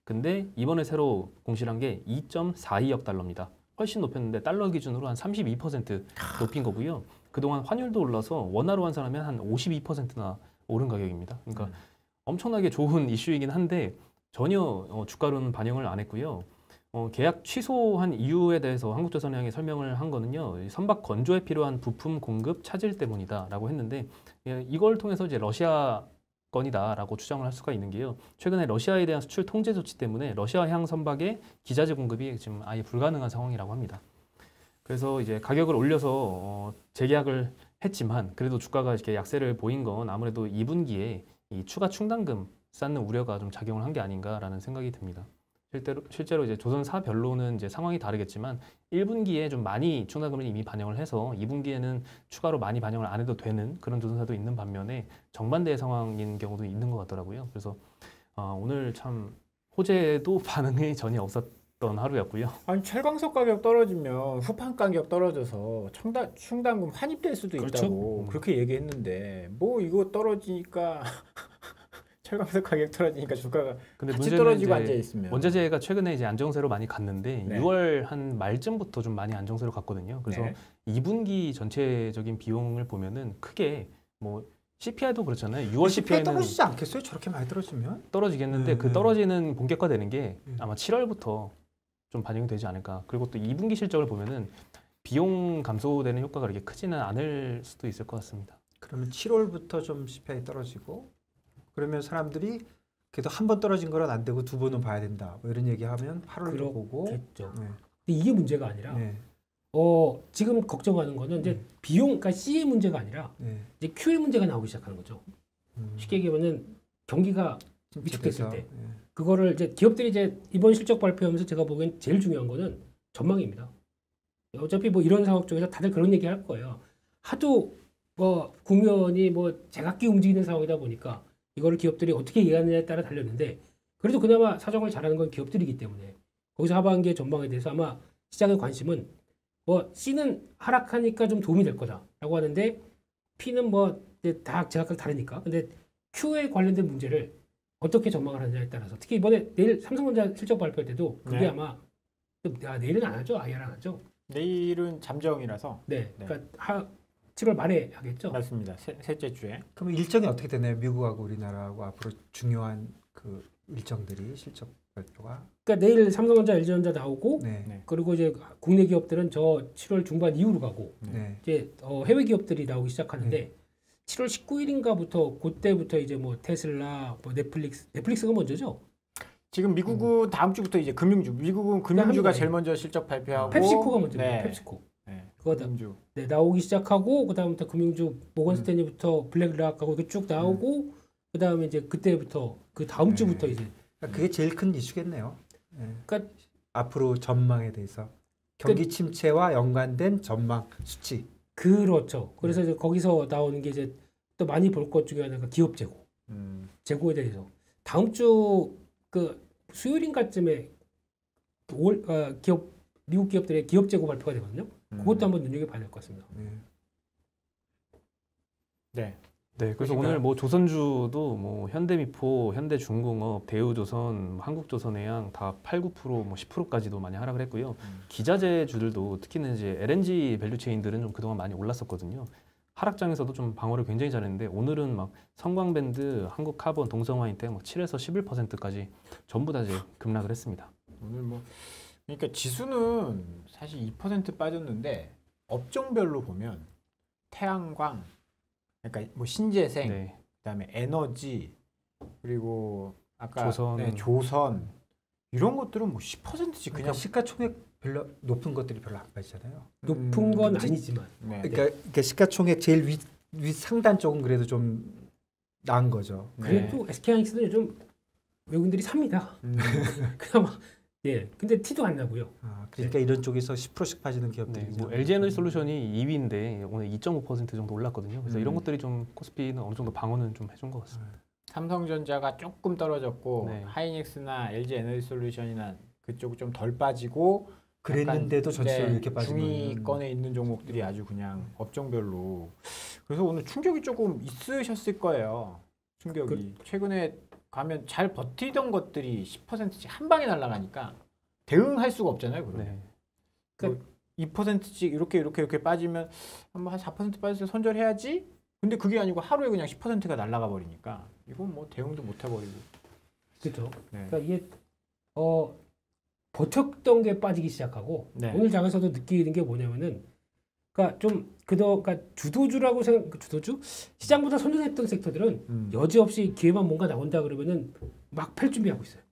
근데 이번에 새로 공시한 게 2.42억 달러입니다. 훨씬 높였는데 달러 기준으로 한 32% 높인 거고요. 그동안 환율도 올라서 원화로 환산하면 한 52%나 오른 가격입니다. 그러니까 엄청나게 좋은 이슈이긴 한데 전혀 주가로는 반영을 안 했고요. 계약 취소한 이유에 대해서 한국조선해양이 설명을 한 거는요. 선박 건조에 필요한 부품 공급 차질 때문이다라고 했는데 이걸 통해서 이제 러시아 건이다라고 추정을 할 수가 있는 게요. 최근에 러시아에 대한 수출 통제 조치 때문에 러시아향 선박의 기자재 공급이 지금 아예 불가능한 상황이라고 합니다. 그래서 이제 가격을 올려서 재계약을 했지만 그래도 주가가 이렇게 약세를 보인 건 아무래도 2분기에 이 추가 충당금 쌓는 우려가 좀 작용을 한 게 아닌가라는 생각이 듭니다. 실제로 이제 조선사별로는 이제 상황이 다르겠지만 1분기에 좀 많이 충당금을 이미 반영을 해서 2분기에는 추가로 많이 반영을 안 해도 되는 그런 조선사도 있는 반면에 정반대의 상황인 경우도 있는 것 같더라고요. 그래서 오늘 참 호재도 반응이 전혀 없었던 하루였고요. 아니 철광석 가격 떨어지면 후판 가격 떨어져서 충당금 환입될 수도 그렇죠. 있다고 그렇게 얘기했는데 뭐 이거 떨어지니까 철광석 가격 떨어지니까 주가가 근데 같이 문제는 떨어지고 이제 앉아 있으면 원자재가 최근에 이제 안정세로 많이 갔는데 네. 6월 한 말쯤부터 좀 많이 안정세로 갔거든요. 그래서 네. 2분기 전체적인 비용을 보면은 크게 뭐 CPI도 그렇잖아요. 6월 CPI CPI는 떨어지지 않겠어요? 저렇게 많이 떨어지면? 떨어지겠는데 네, 그 네. 떨어지는 본격화되는 게 네. 아마 7월부터 좀 반영이 되지 않을까. 그리고 또 2분기 실적을 보면은 비용 감소되는 효과가 그렇게 크지는 않을 수도 있을 것 같습니다. 그러면 7월부터 좀 CPI 떨어지고 그러면 사람들이 그래도 한 번 떨어진 거는 안 되고 두 번은 봐야 된다. 뭐 이런 얘기하면 8월도 보고. 그렇겠죠. 네. 근데 이게 문제가 아니라 네. 지금 걱정하는 거는 이제 비용, 그러니까 C의 문제가 아니라 네. 이제 Q의 문제가 나오기 시작하는 거죠. 쉽게 얘기하면은 경기가 위축됐을 때 네. 그거를 이제 기업들이 이제 이번 실적 발표하면서 제가 보기엔 제일 중요한 거는 전망입니다. 어차피 뭐 이런 상황 쪽에서 다들 그런 얘기 할 거예요. 하도 뭐 국면이 뭐 제각기 움직이는 상황이다 보니까 이거를 기업들이 어떻게 이해하느냐에 따라 달렸는데 그래도 그나마 사정을 잘하는 건 기업들이기 때문에 거기서 하반기의 전망에 대해서 아마 시장의 관심은 뭐 C는 하락하니까 좀 도움이 될 거다라고 하는데 P는 뭐 다 제각각 다르니까 근데 Q에 관련된 문제를 어떻게 전망을 하느냐에 따라서 특히 이번에 내일 삼성전자 실적 발표할 때도 그게 네. 아마 내일은 안 하죠. 아예 안 하죠. 내일은 잠정이라서 네. 네. 그러니까 7월 말에 하겠죠. 맞습니다. 셋째 주에 그럼 일정이 어떻게 되나요? 미국하고 우리나라하고 앞으로 중요한 그 일정들이 실적 발표가. 그러니까 내일 삼성전자, LG전자 나오고 네. 네. 그리고 이제 국내 기업들은 저 7월 중반 이후로 가고 네. 이제 해외 기업들이 나오기 시작하는데 7월 19일인가부터 그때부터 이제 뭐 테슬라, 뭐 넷플릭스가 먼저죠. 지금 미국은 다음 주부터 이제 금융주 미국은 금융주가 합니다. 제일 먼저 실적 발표하고 펩시코가 먼저 네. 펩시코. 네. 그거다. 금융주 네, 나오기 시작하고 그다음부터 금융주 모건 스탠리부터 블랙락하고 이렇게 쭉 나오고 그다음에 이제 그때부터 그 다음 주부터 이제 그러니까 그게 제일 큰 이슈겠네요. 네. 그러니까 앞으로 전망에 대해서 경기 침체와 연관된 전망 수치. 그렇죠. 그래서 이제 거기서 나오는 게 이제 또 많이 볼 것 중에 하나가 기업 재고에 대해서 다음 주 그 수요일인가쯤에 미국 기업들의 기업 재고 발표가 되거든요. 그것도 한번 눈여겨봐야 될 것 같습니다. 네. 네. 네, 그래서 보신가요? 오늘 뭐 조선주도 뭐 현대미포, 현대중공업, 대우조선, 뭐 한국조선해양 다 8, 9%, 뭐 10%까지도 많이 하락을 했고요. 기자재주들도 특히는 이제 LNG 밸류체인들은 좀 그동안 많이 올랐었거든요. 하락장에서도 좀 방어를 굉장히 잘했는데 오늘은 막 성광밴드, 한국카본, 동성화인텍 막 7에서 11%까지 전부 다 이제 급락을 했습니다. 오늘 뭐 그러니까 지수는 사실 2% 빠졌는데 업종별로 보면 태양광, 그러니까 뭐 신재생, 네, 그다음에 에너지, 그리고 아까 조선. 네, 조선 이런 것들은 뭐 10%씩 그냥 그냥 시가총액 별로 높은 것들이 별로 안 빠지잖아요. 높은 건 그치? 아니지만 네. 그러니까 시가총액 제일 윗 상단 쪽은 그래도 좀 나은 거죠. 그래도 SK하이닉스는 요즘 외국인들이 삽니다. 그나마 예, 근데 티도 안 나고요. 아, 그러니까 이런 쪽에서 10%씩 빠지는 기업들이 네, 뭐 LG에너지솔루션이 2위인데 오늘 2.5% 정도 올랐거든요. 그래서 이런 것들이 좀 코스피는 어느 정도 방어는 좀 해준 것 같습니다. 삼성전자가 조금 떨어졌고 네. 하이닉스나 LG 에너지솔루션이나 그쪽 좀 덜 빠지고 그랬는데도 약간, 전체적으로 네, 이렇게 빠진 거는 중위권에 있는 종목들이 아주 그냥 업종별로. 그래서 오늘 충격이 조금 있으셨을 거예요. 충격이. 최근에 가면 잘 버티던 것들이 10%씩 한 방에 날아가니까 대응할 수가 없잖아요. 그러면. 네. 그 2%씩 이렇게 빠지면 한 4% 빠져서 손절해야지. 근데 그게 아니고 하루에 그냥 10%가 날아가 버리니까 이건 뭐 대응도 못 해버리고. 그렇죠. 네. 그러니까 이게 버텼던 게 빠지기 시작하고 네. 오늘 장에서도 느끼는 게 뭐냐면은 그러니까 좀 그러니까 주도주라고 주도주 시장보다 선전했던 섹터들은 여지없이 기회만 뭔가 나온다 그러면은 막 팔 준비하고 있어요.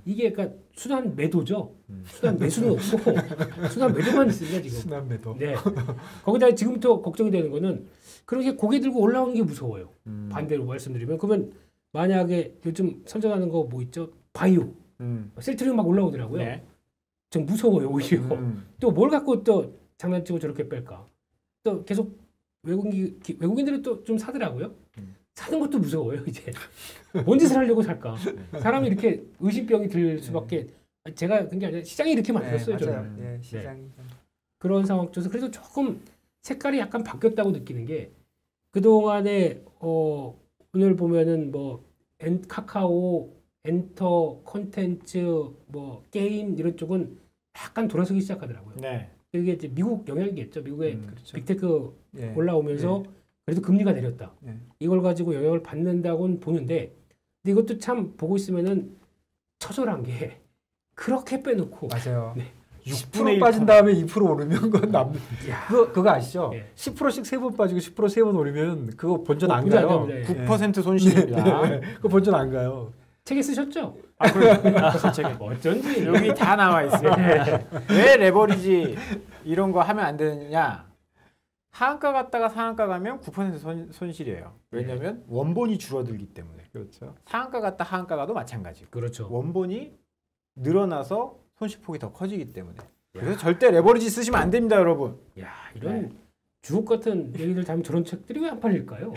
이게 그러니까 순환 매도죠. 순환 매수는 없고 순환 매도만 있습니다 지금. 순환 매도. 네. 거기다 지금부터 걱정이 되는 거는 그렇게 고개 들고 올라오는 게 무서워요. 반대로 말씀드리면 그러면 만약에 요즘 선전하는 거 뭐 있죠? 바이오, 셀트리온 막 올라오더라고요. 네. 좀 무서워요 오히려. 또 뭘 갖고 또 장난치고 저렇게 뺄까? 또 계속 외국인들이 또 좀 사더라고요. 사는 것도 무서워요 이제. 뭔 짓을 하려고 살까? 사람이 이렇게 의심병이 들 수밖에. 제가 그게 아니라 시장이 이렇게 만들었어요. 저는. 맞아요. 예, 시장이 그런 상황 쪽에서 그래도 조금 색깔이 약간 바뀌었다고 느끼는 게 그동안에 오늘 보면은 뭐 카카오, 엔터, 콘텐츠, 뭐 게임 이런 쪽은 약간 돌아서기 시작하더라고요. 네. 이게 이제 미국 영향이겠죠. 미국의 그렇죠. 빅테크 예. 올라오면서 그래도 금리가 내렸다. 예. 이걸 가지고 영향을 받는다고는 보는데 근데 이것도 참 보고 있으면은 처절한 게 그렇게 빼놓고 맞아요. 네. 6분의 6% 빠진 다음에 2% 오르면 그건 그거 아시죠? 예. 10%씩 3번 빠지고 10% 3번 오르면 그거 본전 안 본전 안 가요. 갑니다. 예. 9% 손실입니다. 그거 본전 안 가요. 책에 쓰셨죠? 무슨 책에? 어쩐지 여기 다 나와 있어요. 왜 레버리지 이런 거 하면 안 되느냐? 하한가 갔다가 상한가 가면 9% 손실이에요. 왜냐하면 원본이 줄어들기 때문에. 그렇죠. 상한가 갔다 하한가 가도 마찬가지고. 그렇죠. 원본이 늘어나서 손실폭이 더 커지기 때문에. 그래서 절대 레버리지 쓰시면 안 됩니다, 여러분. 야 이런 주옥 같은 얘기들 다면 저런 책들이 왜 안 팔릴까요?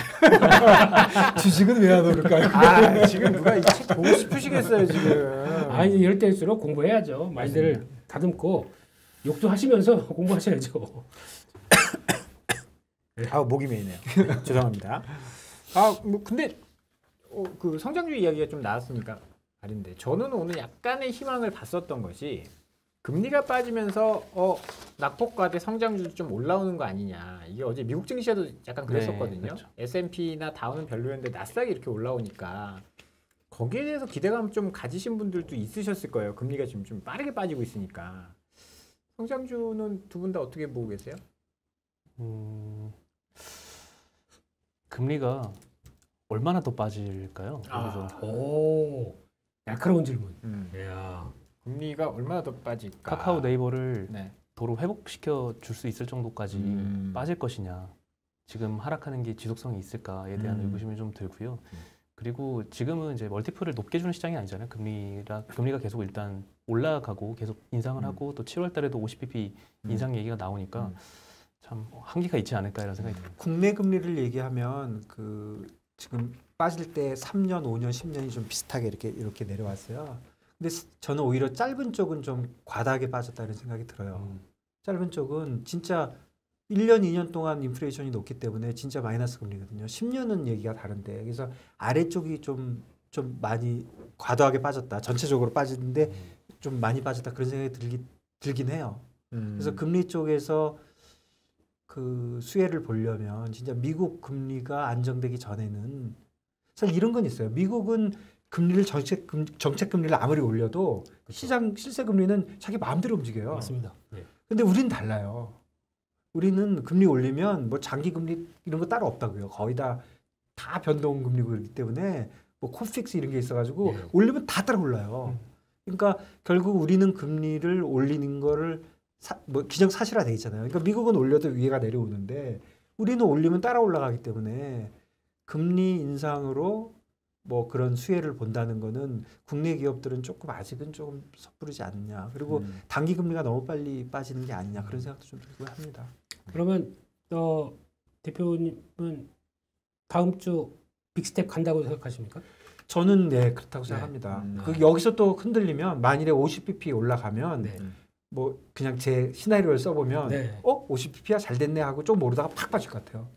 주식은 왜 안 오를까요? 아, 지금 누가 이 책 보고 싶으시겠어요, 지금. 아 이제 이럴 때일수록 공부해야죠. 말들을 다듬고 욕도 하시면서 공부하셔야죠. 아, 목이 메이네요. 네, 죄송합니다. 아, 뭐 근데 그 성장주의 이야기가 좀 나왔으니까 말인데 저는 오늘 약간의 희망을 봤었던 것이 금리가 빠지면서 낙폭과대 성장률이 좀 올라오는 거 아니냐. 이게 어제 미국 증시에도 약간 그랬었거든요. 네, 그렇죠. S&P나 다우는 별로였는데 나스닥이 이렇게 올라오니까 거기에 대해서 기대감 좀 가지신 분들도 있으셨을 거예요. 금리가 지금 좀 빠르게 빠지고 있으니까. 성장주는 두 분 다 어떻게 보고 계세요? 금리가 얼마나 더 빠질까요? 그래서 오 날카로운 질문. 음. 야 금리가 얼마나 더 빠질까? 카카오 네이버를 네. 도로 회복시켜 줄 수 있을 정도까지 빠질 것이냐, 지금 하락하는 게 지속성이 있을까에 대한 의구심이 좀 들고요. 그리고 지금은 이제 멀티플을 높게 주는 시장이 아니잖아요. 금리가 계속 일단 올라가고 계속 인상을 하고 또 7월 달에도 50bp 인상 얘기가 나오니까 참 한계가 있지 않을까 이런 생각이 듭니다. 국내 금리를 얘기하면 그 지금 빠질 때 3년, 5년, 10년이 좀 비슷하게 이렇게 내려왔어요. 근데 저는 오히려 짧은 쪽은 좀 과다하게 빠졌다는 생각이 들어요. 짧은 쪽은 진짜 1년, 2년 동안 인플레이션이 높기 때문에 진짜 마이너스 금리거든요. 10년은 얘기가 다른데 그래서 아래쪽이 좀 많이 과도하게 빠졌다. 전체적으로 빠지는데 좀 많이 빠졌다. 그런 생각이 들긴 해요. 그래서 금리 쪽에서 그 수혜를 보려면 진짜 미국 금리가 안정되기 전에는 사실 이런 건 있어요. 미국은 금리를 정책 금리를 아무리 올려도 시장 실세 금리는 자기 마음대로 움직여요. 맞습니다. 네. 근데 우리는 달라요. 우리는 금리 올리면 뭐 장기 금리 이런 거 따로 없다고요. 거의 다 변동 금리고 그렇기 때문에 뭐 코픽스 이런 게 있어가지고 네. 올리면 다 따라 올라요. 그러니까 결국 우리는 금리를 올리는 거를 뭐 기정사실화돼 있잖아요. 그러니까 미국은 올려도 위에가 내려오는데 우리는 올리면 따라 올라가기 때문에 금리 인상으로 뭐 그런 수혜를 본다는 거는 국내 기업들은 조금 아직은 조금 섣부르지 않느냐. 그리고 단기 금리가 너무 빨리 빠지는 게 아니냐 그런 생각도 좀 들고 합니다. 그러면 대표님은 다음 주 빅스텝 간다고 생각하십니까? 저는 네 그렇다고 네. 생각합니다. 그 여기서 또 흔들리면 만일에 50bp 올라가면 네. 뭐 그냥 제 시나리오를 써보면 네. 50bp야 잘 됐네 하고 좀 모르다가 팍 빠질 것 같아요.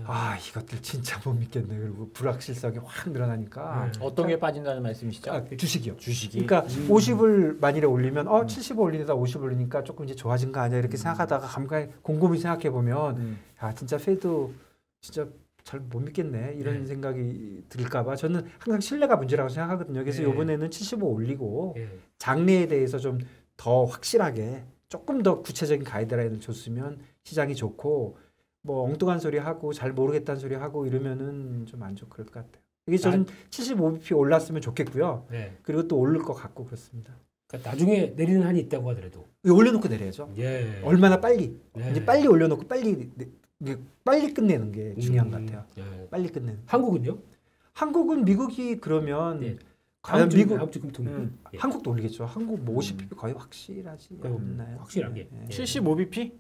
아, 이것들 진짜 못 믿겠네. 그리고 불확실성이 확 늘어나니까 어떤 게 빠진다는 말씀이시죠? 주식이요. 주식이. 그러니까 50을 만일에 올리면 70 올리다 50 올리니까 조금 이제 좋아진 거 아니야 이렇게 생각하다가 감각에 곰곰이 생각해 보면 진짜 페드 진짜 잘 못 믿겠네 이런 생각이 들까봐 저는 항상 신뢰가 문제라고 생각하거든요. 그래서 네. 이번에는 75 올리고 예. 장래에 대해서 좀 더 확실하게 조금 더 구체적인 가이드라인을 줬으면 시장이 좋고 뭐 엉뚱한 소리 하고 잘 모르겠다는 소리 하고 이러면은 좀 안 좋고 그럴 것 같아요. 이게 저는 75bp 올랐으면 좋겠고요. 네. 그리고 또 오를 것 같고 그렇습니다. 그러니까 나중에 내리는 한이 있다고 하더라도 올려놓고 내려야죠. 예. 얼마나 빨리 네. 이제 빨리 올려놓고 빨리 끝내는 게 중요한 것 같아요. 예. 빨리 끝내는. 한국은요? 한국은 미국이 그러면 네. 과연 미국 다음 주 금토일. 예. 한국도 올리겠죠. 한국 뭐 50bp 거의 확실하지 않나요? 확실하게. 네. 75bp?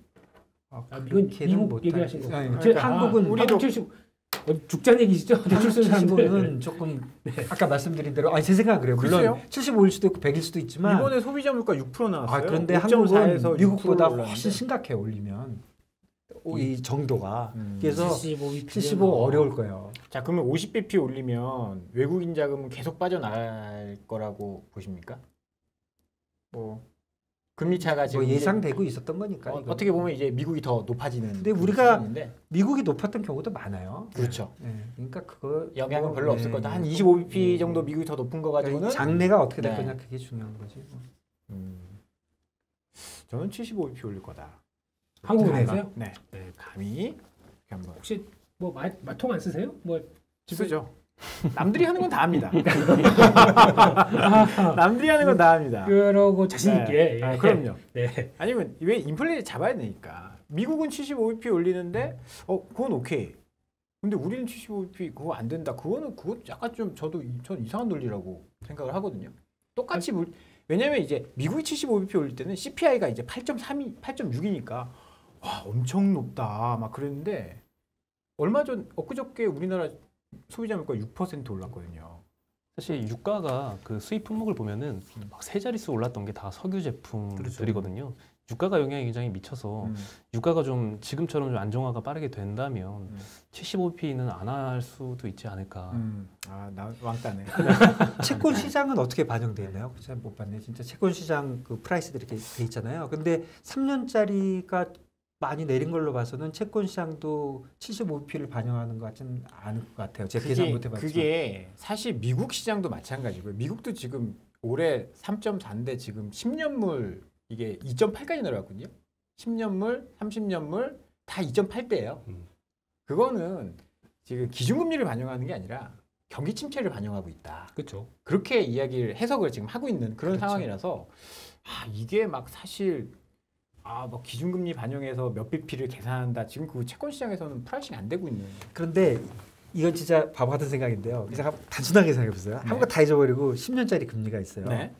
이건 그렇게는 미국 못할- 얘기하신 거. 아니, 그러니까 한국은 우리도 70 죽자는 얘기시죠? 대출 쓰는 사람들. 75는 조금 아까 말씀드린 대로 제 생각은 그래요. 물론 글쎄요. 75일 수도 있고 100일 수도 있지만 이번에 소비자 물가 6% 나왔어요. 그런데 5.4에서 한국은 미국보다 6% 훨씬 심각해 올리면 이 정도가 음. 그래서 75 75 어려울 거예요. 자, 그러면 50bp 올리면 외국인 자금은 계속 빠져나갈 거라고 보십니까? 뭐 금리 차가 지금 뭐 이제 예상되고 있었던 거니까. 이거는. 어떻게 보면 이제 미국이 더 높아지는 근데 그런 우리가 수준인데. 미국이 높았던 경우도 많아요. 그렇죠. 그러니까 그거 영향은 뭐, 별로 없을 네. 거다. 한 25bp 네. 정도 미국이 더 높은 거 그러니까 가지고는 장래가 어떻게 될 네. 거냐 그게 중요한 거지. 저는 75bp 올릴 거다. 한국에 감히. 대해서요? 네. 네. 감히 이렇게 한번 혹시 뭐 마통 안 쓰세요? 뭐 쓰죠. 남들이 하는 건 다 합니다. 남들이 하는 건 다 합니다. 그러고 자신 있게. 네. 예. 그럼요. 네. 아니면 왜 인플레를 잡아야 되니까. 미국은 75bp 올리는데 그건 오케이. 근데 우리는 75bp 그거 안 된다. 그거 약간 전 이상한 논리라고 생각을 하거든요. 똑같이 왜냐면 이제 미국이 75bp 올릴 때는 CPI가 이제 8.3이 8.6이니까 와 엄청 높다 막 그랬는데 엊그저께 우리나라 소비자 물가 6% 올랐거든요. 사실 유가가 그 수입 품목을 보면은 막 세 자릿수 올랐던 게 다 석유 제품들이거든요. 유가가 영향이 굉장히 미쳐서 유가가 좀 지금처럼 좀 안정화가 빠르게 된다면 75bp는 안 할 수도 있지 않을까. 나 왕따네. 채권 시장은 어떻게 반영돼 있나요? 잘 못 봤네. 진짜 채권 시장 그 프라이스들이 이렇게 돼 있잖아요. 근데 3년짜리가 많이 내린 걸로 봐서는 채권 시장도 75bp를 반영하는 것 같지는 않을 것 같아요. 제가 계산 못 해봤지만. 그게 사실 미국 시장도 마찬가지고요. 미국도 지금 올해 3.4인데 지금 10년물 이게 2.8까지 내려왔거든요. 10년물, 30년물 다 2.8대예요. 그거는 지금 기준금리를 반영하는 게 아니라 경기 침체를 반영하고 있다. 그렇죠. 그렇게 해석을 지금 하고 있는 그런 그렇죠. 상황이라서 이게 막 사실 뭐 기준금리 반영해서 몇 bp를 계산한다. 지금 그 채권 시장에서는 프라이싱 안 되고 있는. 그런데 이건 진짜 바보 같은 생각인데요. 그냥 단순하게 생각해보세요. 아무것도 다 잊어버리고 10년짜리 금리가 있어요. 네.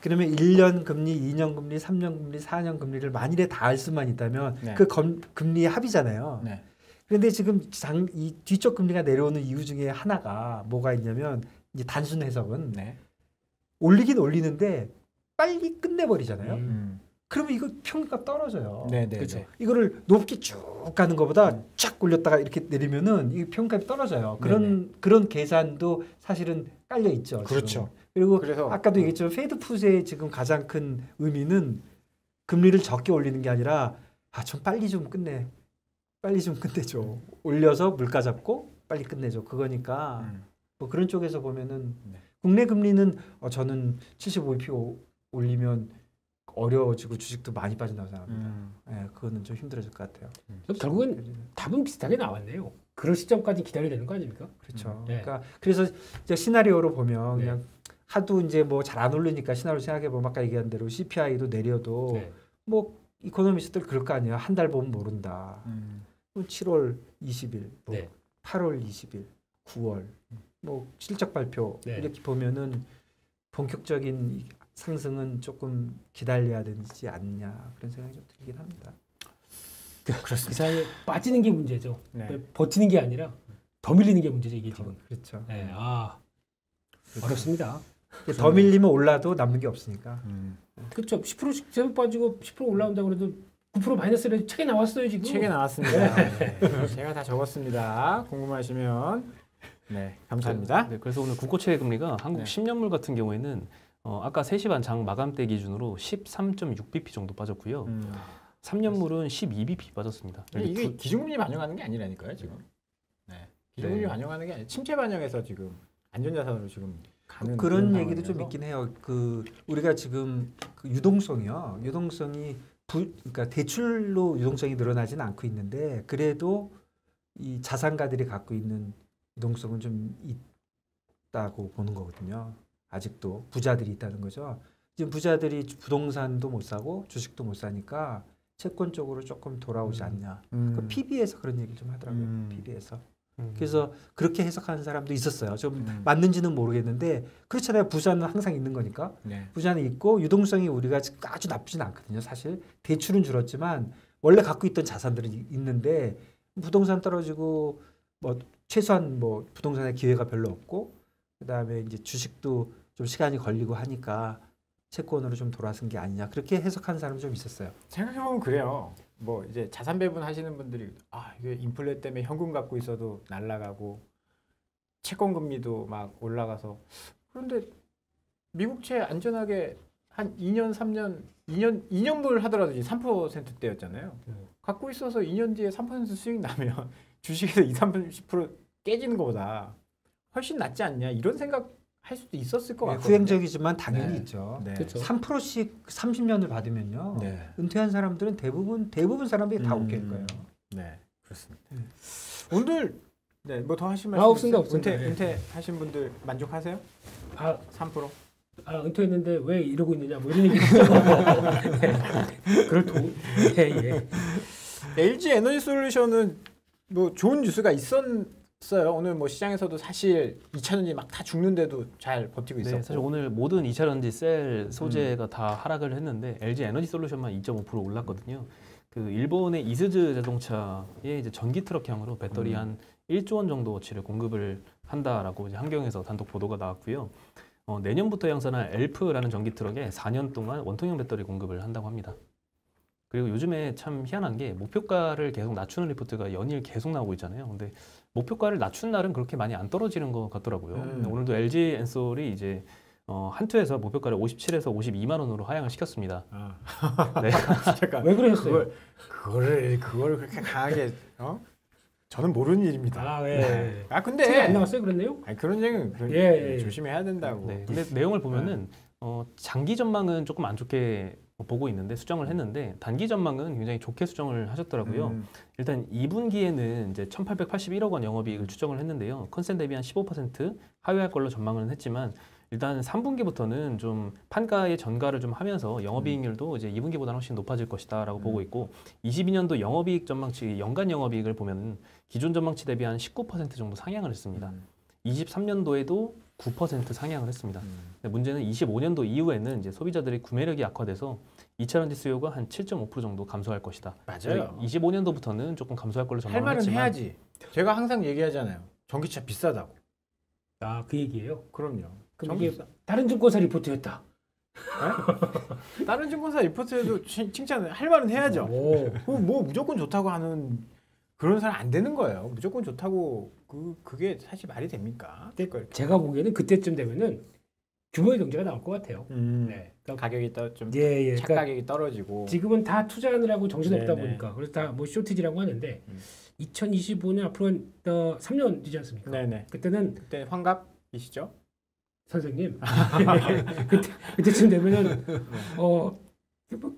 그러면 1년 금리, 2년 금리, 3년 금리, 4년 금리를 만일에 다 알 수만 있다면 네. 그 금리의 합이잖아요. 네. 그런데 지금 이 뒤쪽 금리가 내려오는 이유 중에 하나가 뭐가 있냐면 이제 단순 해석은 네. 올리긴 올리는데 빨리 끝내버리잖아요. 그러면 이거 평균값 떨어져요. 네, 네. 그렇죠. 이거를 높게 쭉 가는 것보다 쫙 올렸다가 이렇게 내리면은 이 평균값이 떨어져요. 그런 계산도 사실은 깔려 있죠. 그렇죠. 지금. 그리고 그래서 아까도 얘기했지만 페이드 풋의 지금 가장 큰 의미는 금리를 적게 올리는 게 아니라 좀 빨리 좀 끝내줘. 올려서 물가 잡고 빨리 끝내줘. 그거니까 뭐 그런 쪽에서 보면은 네. 국내 금리는 저는 75bp 올리면 어려워지고 주식도 많이 빠진다고 생각합니다. 예, 그거는 좀 힘들어질 것 같아요. 그럼 결국은 답은 비슷하게 나왔네요. 그럴 시점까지 기다려야 되는 거 아닙니까? 그렇죠. 네. 그러니까 그래서 이제 시나리오로 보면 네. 그냥 하도 이제 뭐 잘 안 오르니까 시나리오 생각해 보면 아까 얘기한 대로 CPI도 내려도 네. 뭐 이코노미스트들 그럴 거 아니에요. 한 달 보면 모른다. 7월 20일, 뭐 네. 8월 20일, 9월 뭐 실적 발표 네. 이렇게 보면은 본격적인 상승은 조금 기다려야 되지 않냐 그런 생각이 좀 들긴 합니다. 그 사이에 빠지는 게 문제죠. 네. 버티는 게 아니라 더 밀리는 게 문제죠 이게 지금. 그렇죠. 네. 어렵습니다. 더 밀리면 올라도 남는 게 없으니까. 그렇죠. 10%씩 계속 빠지고 10% 올라온다고 그래도 9% 마이너스를 책에 나왔어요 지금. 책에 나왔습니다. 네. 제가 다 적었습니다. 궁금하시면 네 감사합니다. 네, 그래서 오늘 국고채 금리가 한국 네. 10년물 같은 경우에는 아까 3시 반 장 마감 때 기준으로 13.6bp 정도 빠졌고요. 3년물은 12bp 빠졌습니다. 이게 기준금리 반영하는 게 아니라니까요 지금. 네. 기준금리 네. 반영하는 게 아니라 침체 반영해서 지금 안전자산으로 지금 가는 그런 그런 얘기도 좀 상황이라서. 있긴 해요. 그 우리가 지금 그 유동성이요. 유동성이 그러니까 대출로 유동성이 늘어나지는 않고 있는데 그래도 이 자산가들이 갖고 있는 유동성은 좀 있다고 보는 거거든요. 아직도 부자들이 있다는 거죠. 지금 부자들이 부동산도 못 사고 주식도 못 사니까 채권 쪽으로 조금 돌아오지 않냐. 그 PB에서 그런 얘기 좀 하더라고요. PB에서. 그래서 그렇게 해석하는 사람도 있었어요. 좀 맞는지는 모르겠는데 그렇잖아요. 부자는 항상 있는 거니까. 네. 부자는 있고 유동성이 우리가 아주 나쁘진 않거든요. 사실 대출은 줄었지만 원래 갖고 있던 자산들은 있는데 부동산 떨어지고 뭐 최소한 뭐 부동산의 기회가 별로 없고 그다음에 이제 주식도 좀 시간이 걸리고 하니까 채권으로 좀 돌아선 게 아니냐 그렇게 해석하는 사람이 좀 있었어요. 생각해보면 그래요. 뭐 이제 자산 배분 하시는 분들이 이게 인플레 때문에 현금 갖고 있어도 날라가고 채권 금리도 막 올라가서 그런데 미국채 안전하게 한 2년 3년 2년물 하더라도 3%대였잖아요. 갖고 있어서 2년 뒤에 3% 수익 나면 주식에서 2-30% 깨지는 것보다 훨씬 낫지 않냐 이런 생각 할 수도 있었을 것 같아요. 후행적이지만 당연히 네. 있죠. 네. 그렇죠. 3%씩 30년을 받으면요. 네. 은퇴한 사람들은 대부분 사람들이 다 오케이일 거예요. 네, 그렇습니다. 오늘 네, 뭐 더 하실 말씀 없습니다, 있으세요? 없습니다. 네. 은퇴하신 분들 만족하세요? 아, 3%? 은퇴했는데 왜 이러고 있느냐 뭐 이런 얘기. 그럴 돈. 예. LG 에너지 솔루션은 뭐 좋은 뉴스가 있었어요. 오늘 뭐 시장에서도 사실 2차전지 막 다 죽는데도 잘 버티고 있었고. 네, 사실 오늘 모든 2차전지 셀 소재가 다 하락을 했는데 LG 에너지 솔루션만 2.5% 올랐거든요. 그 일본의 이스즈 자동차의 이제 전기 트럭형으로 배터리 한 1조 원 정도어치를 공급을 한다라고 이제 한경에서 단독 보도가 나왔고요. 내년부터 양산할 엘프라는 전기 트럭에 4년 동안 원통형 배터리 공급을 한다고 합니다. 그리고 요즘에 참 희한한 게 목표가를 계속 낮추는 리포트가 연일 계속 나오고 있잖아요. 근데 목표가를 낮춘 날은 그렇게 많이 안 떨어지는 것 같더라고요. 오늘도 LG 엔솔이 이제 한투에서 목표가를 57에서 52만 원으로 하향을 시켰습니다. 네. 잠깐. 왜 그러셨어요? 그거를 그렇게 강하게 저는 모르는 일입니다. 왜? 근데 책에 안 나왔어요 그런 내용? 그런 얘기는 예. 조심해야 된다고. 네. 근데 내용을 보면은 장기 전망은 조금 안 좋게 보고 있는데 수정을 했는데 단기 전망은 굉장히 좋게 수정을 하셨더라고요. 일단 2분기에는 이제 1,881억 원 영업이익을 추정을 했는데요. 컨센 대비 한 15% 하회할 걸로 전망을 했지만 일단 3분기부터는 좀 판가의 전가를 좀 하면서 영업이익률도 이제 2분기보다는 훨씬 높아질 것이다라고 보고 있고 22년도 영업이익 전망치 연간 영업이익을 보면 기존 전망치 대비 한 19% 정도 상향을 했습니다. 23년도에도 9% 상향을 했습니다. 근데 문제는 25년도 이후에는 이제 소비자들의 구매력이 악화돼서 2차전지 수요가 한 7.5% 정도 감소할 것이다. 맞아요. 25년도부터는 조금 감소할 걸로 할 전망을 말은 했지만 해야지. 제가 항상 얘기하잖아요. 전기차 비싸다고. 그 얘기예요. 그럼요. 그럼 이게 다른 증권사 리포트였다. 네? 다른 증권사 리포트에도 칭찬할 말은 해야죠. 오. 뭐 무조건 좋다고 하는 그런 사람 안 되는 거예요. 무조건 좋다고 그게 사실 말이 됩니까? 제가 보기에는 그때쯤 되면은 규모의 경제가 나올 것 같아요. 네. 그러니까 가격이 좀 예, 예. 착가격이 떨어지고 지금은 다 투자하느라고 정신 없다 네네. 보니까 그래서 다 뭐 쇼티지라고 하는데 2025년 앞으로 3년 뒤지 않습니까? 네네. 그때 환갑이시죠? 선생님 그때쯤 되면은 뭐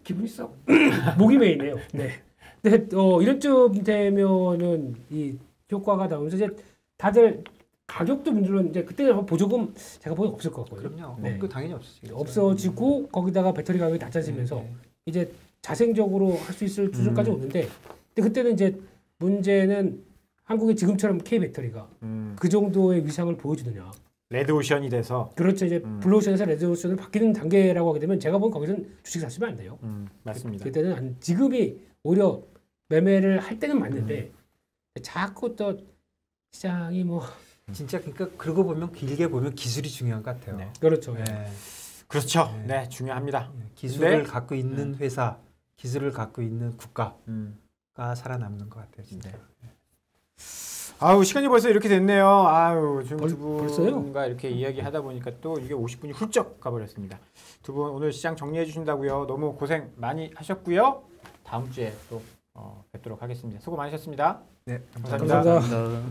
기분이 썩 목이 메이네요. 네. 근데 이런쯤 되면은 이 효과가 나오면서 이제 다들 가격도 물론 이제 그때는 보조금 제가 보기 없을 것 같거든요. 그럼요. 네. 그 당연히 없어지겠죠. 없어지고 거기다가 배터리 가격이 낮아지면서 네. 이제 자생적으로 할 수 있을 수준까지 오는데 근데 그때는 이제 문제는 한국의 지금처럼 K 배터리가 그 정도의 위상을 보여주느냐. 레드오션이 돼서 그렇죠. 이제 블루오션에서 레드오션으로 바뀌는 단계라고 하게 되면 제가 보면 거기서는 주식 사시면 안 돼요. 맞습니다. 그때는 지금이 오히려 매매를 할 때는 맞는데 자꾸 또 시장이 뭐 진짜 그러니까 그러고 보면 길게 보면 기술이 중요한 것 같아요. 네. 그렇죠. 네. 그렇죠. 네. 네, 중요합니다. 기술을 네. 갖고 있는 회사, 기술을 갖고 있는 국가가 살아남는 것 같아요. 진짜. 네. 아우 시간이 벌써 이렇게 됐네요. 아우 지금 두 벌써요? 분과 이렇게 이야기하다 보니까 또 이게 50분이 훌쩍 가버렸습니다. 두 분 오늘 시장 정리해 주신다고요. 너무 고생 많이 하셨고요. 다음 주에 또 뵙도록 하겠습니다. 수고 많으셨습니다. 네, 감사합니다. 감사합니다. 감사합니다.